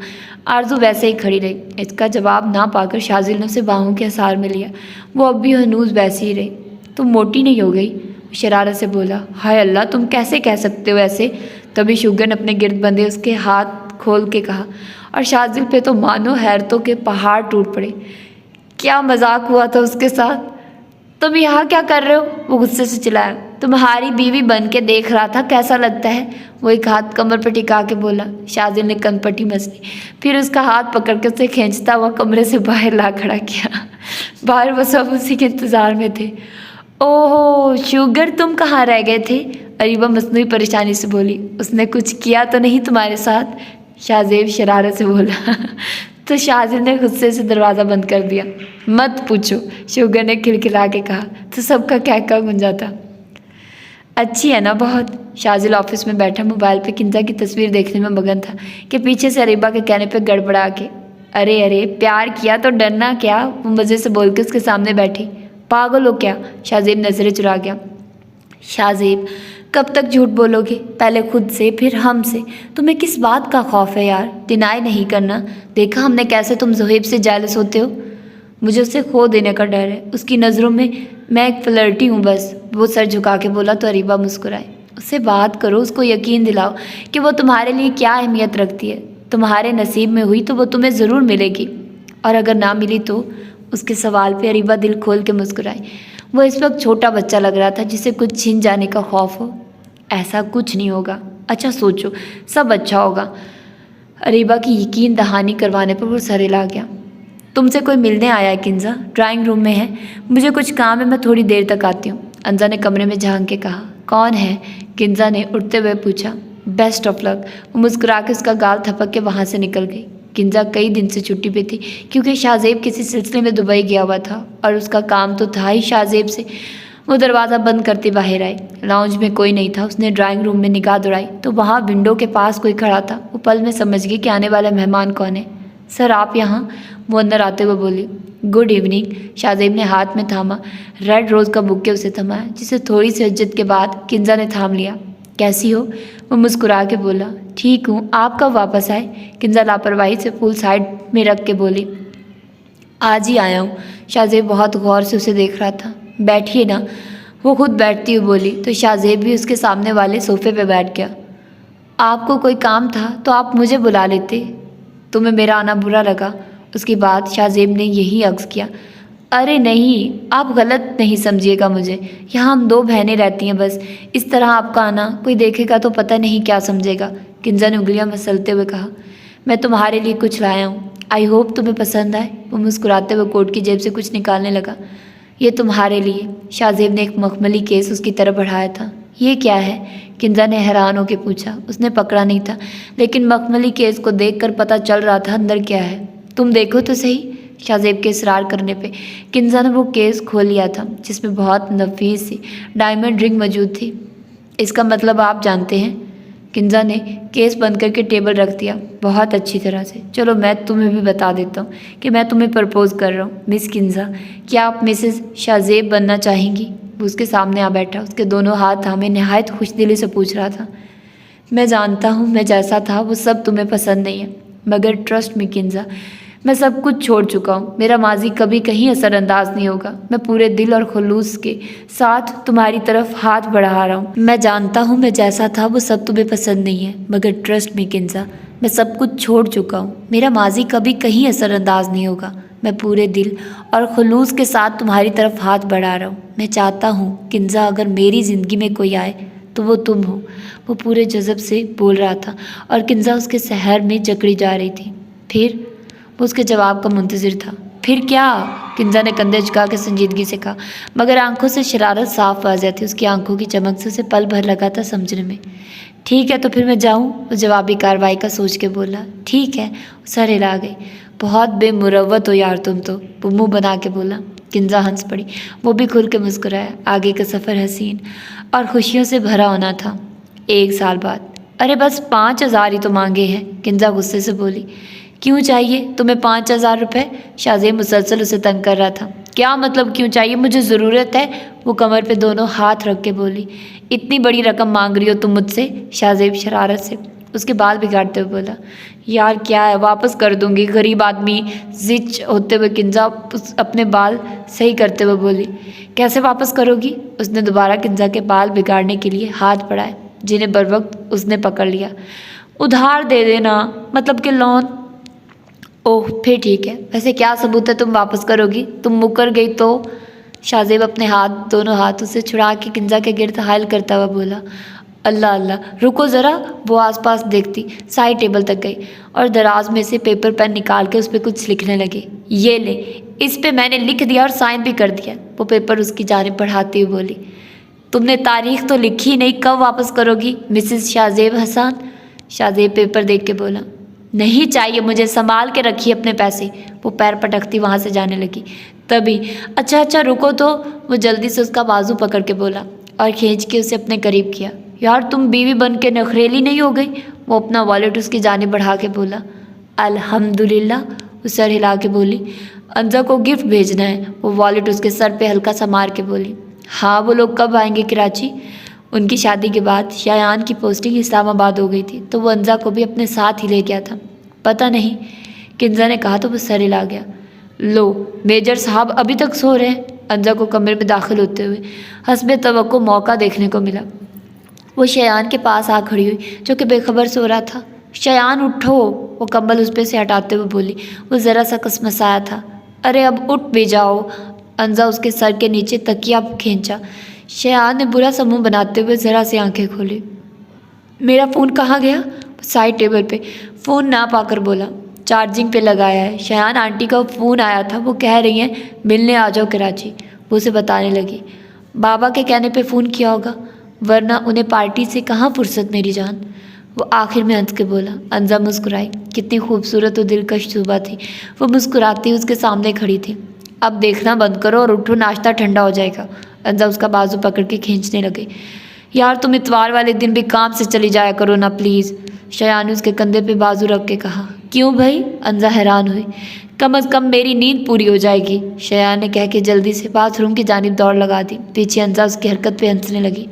आरजू वैसे ही खड़ी रही। इसका जवाब ना पाकर शाजिल ने उसे बाहों के आसार में लिया। वो अब भी हनूज वैसी ही रही। तुम मोटी नहीं हो गई? शरारत से बोला। हाय अल्लाह, तुम कैसे कह सकते हो ऐसे? तभी शुगर ने अपने गिर्द बंधे उसके हाथ खोल के कहा, और शाजिल पे तो मानो हैरतों के पहाड़ टूट पड़े। क्या मजाक हुआ था उसके साथ? तुम यहाँ क्या कर रहे हो? वो गुस्से से चिल्लाया। तुम्हारी बीवी बन के देख रहा था, कैसा लगता है? वो एक हाथ कमर पर टिका के बोला। शाजिल ने कनपटी मसली, फिर उसका हाथ पकड़ के उसे खींचता हुआ कमरे से बाहर ला खड़ा किया। बाहर वो सब उसी के इंतजार में थे। ओहो शुगर, तुम कहाँ रह गए थे? अरीबा मसनूई परेशानी से बोली। उसने कुछ किया तो नहीं तुम्हारे साथ? शाजेब शरारत से बोला। तो शाजिल ने गुस्से से दरवाज़ा बंद कर दिया। मत पूछो, शुगर ने खिलखिला के कहा तो सबका कहका गूंजा था। अच्छी है ना बहुत? शाजिल ऑफिस में बैठा मोबाइल पे किंजा की तस्वीर देखने में मगन था कि पीछे से अरीबा के कहने पे गड़बड़ा के, अरे अरे प्यार किया तो डरना क्या? वो मज़े से बोल के उसके सामने बैठी। पागल हो क्या? शाजेब नजरें चुरा गया। शाजेब कब तक झूठ बोलोगे? पहले खुद से फिर हमसे। तुम्हें किस बात का खौफ है यार? डिनाई नहीं करना। देखा हमने कैसे तुम ज़ुहैब से जेलस होते हो। मुझे उसे खो देने का डर है। उसकी नज़रों में मैं एक फ्लर्टी हूँ बस। वो सर झुका के बोला तो अरीबा मुस्कुराए। उससे बात करो, उसको यकीन दिलाओ कि वो तुम्हारे लिए क्या अहमियत रखती है। तुम्हारे नसीब में हुई तो वो तुम्हें ज़रूर मिलेगी, और अगर ना मिली तो? उसके सवाल पे अरीबा दिल खोल के मुस्कुराई। वो इस वक्त छोटा बच्चा लग रहा था जिसे कुछ छिन जाने का खौफ हो। ऐसा कुछ नहीं होगा, अच्छा सोचो, सब अच्छा होगा। अरीबा की यकीन दहानी करवाने पर वो सरेला गया। तुमसे कोई मिलने आया है किंजा? ड्राइंग रूम में है, मुझे कुछ काम है, मैं थोड़ी देर तक आती हूँ। अंजा ने कमरे में झांक के कहा। कौन है? किंजा ने उठते हुए पूछा। Best of luck. वो मुस्कुरा के उसका गाल थपक के वहाँ से निकल गई। किंजा कई दिन से छुट्टी पे थी क्योंकि शाजेब किसी सिलसिले में दुबई गया हुआ था और उसका काम तो था ही शाजेब से। वो दरवाज़ा बंद करते बाहर आई। लाउंज में कोई नहीं था। उसने ड्राइंग रूम में निगाह दौड़ाई तो वहाँ विंडो के पास कोई खड़ा था। वो पल में समझ गई कि आने वाला मेहमान कौन है। सर आप यहाँ? वो अंदर आते हुए बोली। Good evening. शाजेब ने हाथ में थामा रेड रोज़ का बुके उसे थमाया, जिसे थोड़ी सी इज्जत के बाद किंजा ने थाम लिया। कैसी हो? वो मुस्कुरा के बोला। ठीक हूँ, आप कब वापस आए? किंजा लापरवाही से फूल साइड में रख के बोली। आज ही आया हूँ। शाजेब बहुत गौर से उसे देख रहा था। बैठिए ना। वो खुद बैठती हुई बोली तो शाजेब भी उसके सामने वाले सोफे पे बैठ गया। आपको कोई काम था तो आप मुझे बुला लेते। तुम्हें मेरा आना बुरा लगा? उसके बाद शाजेब ने यही अक्स किया। अरे नहीं, आप गलत नहीं समझिएगा मुझे। यहाँ हम दो बहनें रहती हैं बस। इस तरह आपका आना कोई देखेगा तो पता नहीं क्या समझेगा। किंजा ने उंगलियां मसलते हुए कहा। मैं तुम्हारे लिए कुछ लाया हूँ, आई होप तुम्हें पसंद आए। वो मुस्कुराते हुए कोट की जेब से कुछ निकालने लगा। ये तुम्हारे लिए। शाजेब ने एक मखमली केस उसकी तरफ बढ़ाया था। ये क्या है? किंजा ने हैरान होकर पूछा। उसने पकड़ा नहीं था, लेकिन मखमली केस को देखकर पता चल रहा था अंदर क्या है। तुम देखो तो सही। शाजेब के इसरार करने पे किंजा ने वो केस खोल लिया था, जिसमें बहुत नफीस सी डायमंड रिंग मौजूद थी। इसका मतलब आप जानते हैं? किंजा ने केस बंद करके टेबल रख दिया बहुत अच्छी तरह से। चलो मैं तुम्हें भी बता देता हूँ कि मैं तुम्हें प्रपोज कर रहा हूँ। मिस किंजा, क्या आप मिसेस शाजेब बनना चाहेंगी? वो उसके सामने आ बैठा, उसके दोनों हाथ थामे नहायत खुशदिली से पूछ रहा था। मैं जानता हूँ मैं जैसा था वो सब तुम्हें पसंद नहीं है, मगर ट्रस्ट मी किंजा, मैं सब कुछ छोड़ चुका हूँ। मेरा माजी कभी कहीं असरअंदाज नहीं होगा। मैं पूरे दिल और खुलूस के साथ तुम्हारी तरफ हाथ बढ़ा रहा हूँ। मैं जानता हूँ मैं जैसा था वो सब तुम्हें पसंद नहीं है, मगर ट्रस्ट मी किंजा, मैं सब कुछ छोड़ चुका हूँ। मेरा माजी कभी कहीं असरअंदाज नहीं होगा। मैं पूरे दिल और खुलूस के साथ तुम्हारी तरफ हाथ बढ़ा रहा हूँ। मैं चाहता हूँ किंजा, अगर मेरी ज़िंदगी में कोई आए तो वो तुम हो। वो पूरे जज़ब से बोल रहा था और किंजा उसके सहर में जकड़ी जा रही थी। फिर वो उसके जवाब का मुंतज़िर था। फिर क्या? किंजा ने कंधे झुका के संजीदगी से कहा, मगर आंखों से शरारत साफ वाज़ह थी। उसकी आंखों की चमक से उसे पल भर लगा था समझने में। ठीक है तो फिर मैं जाऊँ? वो जवाबी कार्रवाई का सोच के बोला। ठीक है। सर हिला गई। बहुत बेमुरव्वत हो यार तुम तो, वो मुँह बना के बोला। किंजा हंस पड़ी। वो भी खुल के मुस्कुराया। आगे का सफ़र हसीन और खुशियों से भरा होना था। 1 साल बाद। अरे बस 5,000 ही तो मांगे हैं, किंजा गुस्से से बोली। क्यों चाहिए तुम्हें 5,000 रुपये? शाहजेब मुसलसल उसे तंग कर रहा था। क्या मतलब क्यों चाहिए? मुझे ज़रूरत है। वो कमर पे दोनों हाथ रख के बोली। इतनी बड़ी रकम मांग रही हो तुम मुझसे? शाहजेब शरारत से उसके बाल बिगाड़ते हुए बोला। यार क्या है, वापस कर दूंगी। गरीब आदमी जिच होते हुए किंजा अपने बाल सही करते हुए बोली। कैसे वापस करोगी? उसने दोबारा किंजा के बाल बिगाड़ने के लिए हाथ बढ़ाए, जिन्हें बर वक्त उसने पकड़ लिया। उधार दे देना, मतलब कि लोन। ओह फिर ठीक है। वैसे क्या सबूत है तुम वापस करोगी? तुम मुकर गई तो? शाहजेब अपने दोनों हाथ उसे छुड़ा के किंजा के गिर्द हायल करता हुआ बोला। अल्लाह अल्लाह, रुको ज़रा। वो आसपास देखती साइड टेबल तक गई और दराज में से पेपर पेन निकाल के उस पर कुछ लिखने लगे। ये ले, इस पे मैंने लिख दिया और साइन भी कर दिया। वो पेपर उसकी जानिब बढ़ाती हुई बोली। तुमने तारीख तो लिखी नहीं, कब वापस करोगी मिसेस शाहजेब हसन? शाहजेब पेपर देख के बोला। नहीं चाहिए मुझे, संभाल के रखिए अपने पैसे। वो पैर पटकती वहाँ से जाने लगी। तभी अच्छा रुको तो। वो जल्दी से उसका बाजू पकड़ के बोला और खींच के उसे अपने करीब किया। यार तुम बीवी बन के नखरेली नहीं हो गई? वो अपना वॉलेट उसकी जानिब बढ़ा के बोला। अल्हम्दुलिल्लाह, वो सर हिला के बोली। अंजा को गिफ्ट भेजना है। वो वॉलेट उसके सर पे हल्का सा मार के बोली। हाँ, वो लोग कब आएंगे कराची? उनकी शादी के बाद शायान की पोस्टिंग इस्लामाबाद हो गई थी, तो वो अंजा को भी अपने साथ ही ले गया था। पता नहीं, किंजा ने कहा तो वो सर हिला गया। लो, मेजर साहब अभी तक सो रहे हैं। अंजा को कमरे में दाखिल होते हुए हस्बे तवक्को मौका देखने को मिला। वो शयान के पास आ खड़ी हुई, जो कि बेखबर सो रहा था। शयान उठो, वो कंबल उस पे से हटाते हुए बोली। वो ज़रा सा कसमसाया था। अरे अब उठ भी जाओ। अंजा उसके सर के नीचे तकिया खींचा। शयान ने बुरा सा मुंह बनाते हुए ज़रा सी आंखें खोली। मेरा फ़ोन कहाँ गया? साइड टेबल पे फ़ोन ना पाकर बोला। चार्जिंग पे लगाया है। शयान आंटी का फ़ोन आया था, वो कह रही हैं मिलने आ जाओ कराची। वो उसे बताने लगी। बाबा के कहने पे फ़ोन किया होगा, वरना उन्हें पार्टी से कहाँ फुर्सत मेरी जान। वो आखिर में हंस के बोला। अंजा मुस्कुराई। कितनी खूबसूरत और दिलकश सुबह थी। वो मुस्कुराती उसके सामने खड़ी थी। अब देखना बंद करो और उठो, नाश्ता ठंडा हो जाएगा। अंजा उसका बाजू पकड़ के खींचने लगे। यार तुम इतवार वाले दिन भी काम से चली जाया करो ना प्लीज़। शयान ने उसके कंधे पे बाजू रख के कहा। क्यों भाई? अंजा हैरान हुई। कम से कम मेरी नींद पूरी हो जाएगी, शयान ने कह के जल्दी से बाथरूम की जानिब दौड़ लगा दी। पीछे अंजा उसकी हरकत पे हंसने लगी।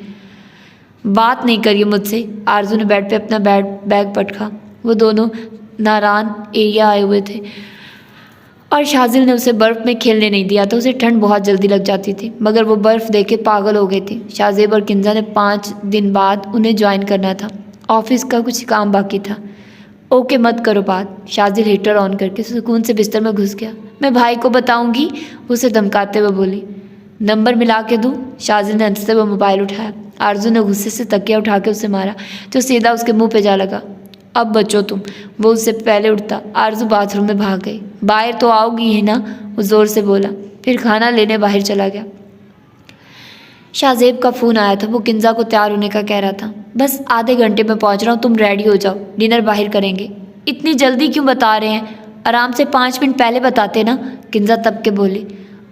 बात नहीं करिए मुझसे। आरजू ने बेड पे अपना बैग पटका। वो दोनों नारान एरिया आए हुए थे और शाजिल ने उसे बर्फ़ में खेलने नहीं दिया था। उसे ठंड बहुत जल्दी लग जाती थी, मगर वो बर्फ़ देख के पागल हो गई थी। शाहजेब और किंजा ने 5 दिन बाद उन्हें ज्वाइन करना था। ऑफिस का कुछ काम बाकी था। ओके मत करो बात। शाजिल हीटर ऑन करके सुकून से बिस्तर में घुस गया। मैं भाई को बताऊंगी, उसे धमकाते हुए बोली। नंबर मिला के दूँ? शाजिल ने हंसते हुए मोबाइल उठाया। आरजू ने गुस्से से तकिया उठा के उसे मारा, जो सीधा उसके मुंह पे जा लगा। अब बचो तुम। वो उससे पहले उठता आरजू बाथरूम में भाग गई। बाहर तो आओगी ही ना? वो ज़ोर से बोला, फिर खाना लेने बाहर चला गया। शाहजेब का फ़ोन आया था। वो किंजा को तैयार होने का कह रहा था। बस आधे घंटे में पहुंच रहा हूँ, तुम रेडी हो जाओ, डिनर बाहर करेंगे। इतनी जल्दी क्यों बता रहे हैं? आराम से 5 मिनट पहले बताते ना, किंजा तब के बोली।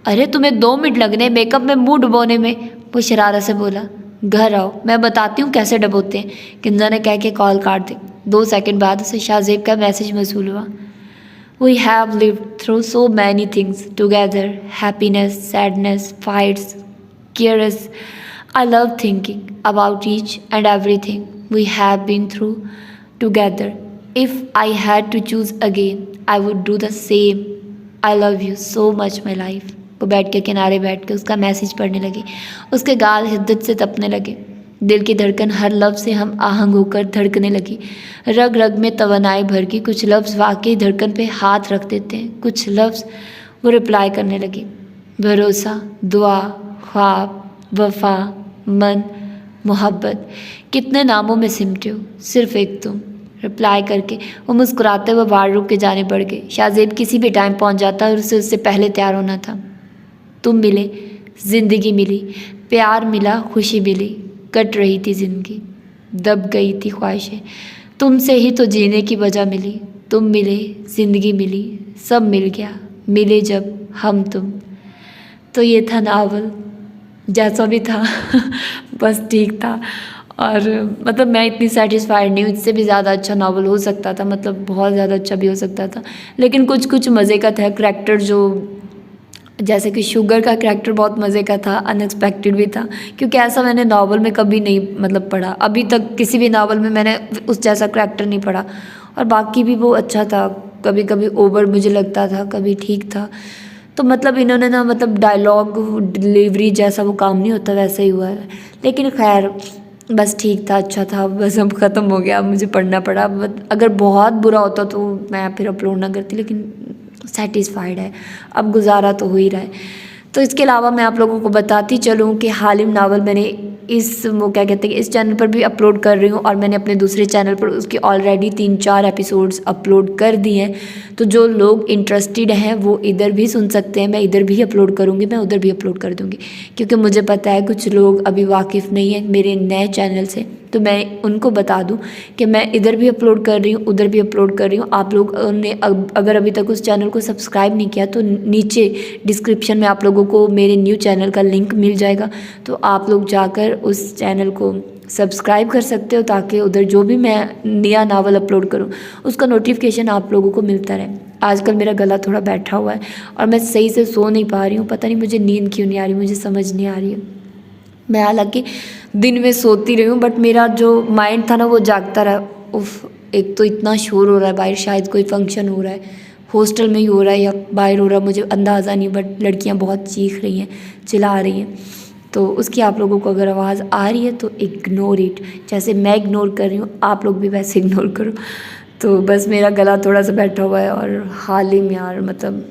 अरे तुम्हें 2 मिनट लगने मेकअप में मुंह डुबोने में, वो शरारत से बोला। घर आओ, मैं बताती हूँ कैसे डबोते हैं, किंजा ने कह के कॉल काट दी। 2 सेकंड बाद उसे शाहजेब का मैसेज मौसूल हुआ। We have lived through so many things together, happiness, sadness, fights, cares. I love thinking about each and everything we have been through together. If I had to choose again, I would do the same. I love you so much, my life. वो बेड के किनारे बैठ के उसका मैसेज पढ़ने लगी। उसके गाल हिद्दत से तपने लगे। दिल की धड़कन हर लफ्ज़ से हम आहंग होकर धड़कने लगी। रग रग में तवनाई भर की। कुछ लफ्ज़ वाकई धड़कन पे हाथ रख देते हैं, कुछ लफ्ज़ वो रिप्लाई करने लगी। भरोसा, दुआ, ख्वाब, वफा, मन, मोहब्बत, कितने नामों में सिमटे हो, सिर्फ एक तुम। रिप्लाई करके वो मुस्कुराते हुए वार्डरोब के जाने बढ़ गए। शाहजेब किसी भी टाइम पहुंच जाता और उसे उससे पहले तैयार होना था। तुम मिले, ज़िंदगी मिली, प्यार मिला, खुशी मिली, कट रही थी ज़िंदगी, दब गई थी ख्वाहिशें, तुमसे ही तो जीने की वजह मिली। तुम मिले, ज़िंदगी मिली, सब मिल गया, मिले जब हम तुम। तो ये था नावल, जैसा भी था बस ठीक था। और मतलब मैं इतनी सेटिस्फाइड नहीं हूँ, इससे भी ज़्यादा अच्छा नावल हो सकता था, मतलब बहुत ज़्यादा अच्छा भी हो सकता था। लेकिन कुछ कुछ मज़े का था करैक्टर, जो जैसे कि शुगर का करैक्टर बहुत मज़े का था, अनएक्सपेक्टेड भी था, क्योंकि ऐसा मैंने नावल में कभी नहीं मतलब पढ़ा, अभी तक किसी भी नावल में मैंने उस जैसा करैक्टर नहीं पढ़ा। और बाकी भी वो अच्छा था, कभी कभी ओवर मुझे लगता था, कभी ठीक था। तो मतलब इन्होंने ना मतलब डायलॉग डिलीवरी जैसा वो काम नहीं होता वैसा ही हुआ है। लेकिन खैर बस ठीक था, अच्छा था, बस अब ख़त्म हो गया, अब मुझे पढ़ना पड़ा। अगर बहुत बुरा होता तो मैं फिर अपलोड ना करती, लेकिन सेटिस्फाइड है, अब गुजारा तो हो ही रहा है। तो इसके अलावा मैं आप लोगों को बताती चलूँ कि हालिम नावल मैंने इस वो क्या कहते हैं कि इस चैनल पर भी अपलोड कर रही हूँ, और मैंने अपने दूसरे चैनल पर उसके ऑलरेडी 3-4 एपिसोड्स अपलोड कर दिए हैं। तो जो लोग इंटरेस्टेड हैं वो इधर भी सुन सकते हैं, मैं इधर भी अपलोड करूँगी, मैं उधर भी अपलोड कर दूँगी, क्योंकि मुझे पता है कुछ लोग अभी वाकिफ़ नहीं है मेरे नए चैनल से। तो मैं उनको बता दूं कि मैं इधर भी अपलोड कर रही हूँ, उधर भी अपलोड कर रही हूँ। आप लोग ने अगर अभी तक उस चैनल को सब्सक्राइब नहीं किया तो नीचे डिस्क्रिप्शन में आप लोगों को मेरे न्यू चैनल का लिंक मिल जाएगा, तो आप लोग जाकर उस चैनल को सब्सक्राइब कर सकते हो, ताकि उधर जो भी मैं नया नावल अपलोड करूँ उसका नोटिफिकेशन आप लोगों को मिलता रहे। आजकल मेरा गला थोड़ा बैठा हुआ है और मैं सही से सो नहीं पा रही हूँ, पता नहीं मुझे नींद क्यों नहीं आ रही, मुझे समझ नहीं आ रही है। मैं हालांकि दिन में सोती रही हूँ, बट मेरा जो माइंड था ना वो जागता रहा। उफ, एक तो इतना शोर हो रहा है बाहर, शायद कोई फंक्शन हो रहा है, हॉस्टल में ही हो रहा है या बाहर हो रहा है, मुझे अंदाज़ा नहीं, बट लड़कियाँ बहुत चीख रही हैं, चिल्ला रही हैं। तो उसकी आप लोगों को अगर आवाज़ आ रही है तो इग्नोर इट, जैसे मैं इग्नोर कर रही हूँ आप लोग भी वैसे इग्नोर करो। तो बस मेरा गला थोड़ा सा बैठा हुआ है, और हाल ही में यार मतलब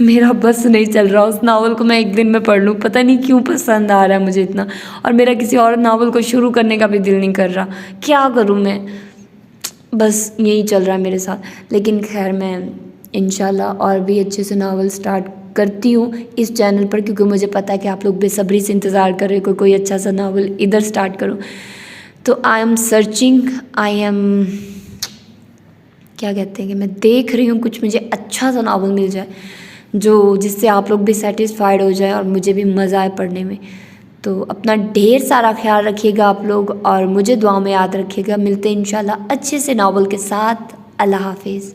मेरा बस नहीं चल रहा उस नावल को मैं एक दिन में पढ़ लूँ, पता नहीं क्यों पसंद आ रहा है मुझे इतना, और मेरा किसी और नावल को शुरू करने का भी दिल नहीं कर रहा, क्या करूँ मैं, बस यही चल रहा है मेरे साथ। लेकिन खैर मैं इंशाल्लाह और भी अच्छे से नावल स्टार्ट करती हूँ इस चैनल पर, क्योंकि मुझे पता है कि आप लोग बेसब्री से इंतज़ार कर रहे हो कोई अच्छा सा नावल इधर स्टार्ट करूँ। तो I am searching, I am क्या कहते हैं कि मैं देख रही हूँ कुछ मुझे अच्छा सा नावल मिल जाए, जो जिससे आप लोग भी सेटिस्फाइड हो जाए और मुझे भी मज़ा आए पढ़ने में। तो अपना ढेर सारा ख्याल रखिएगा आप लोग, और मुझे दुआ में याद रखिएगा। मिलते हैं इंशाल्लाह अच्छे से नावल के साथ। अल्लाह हाफिज़।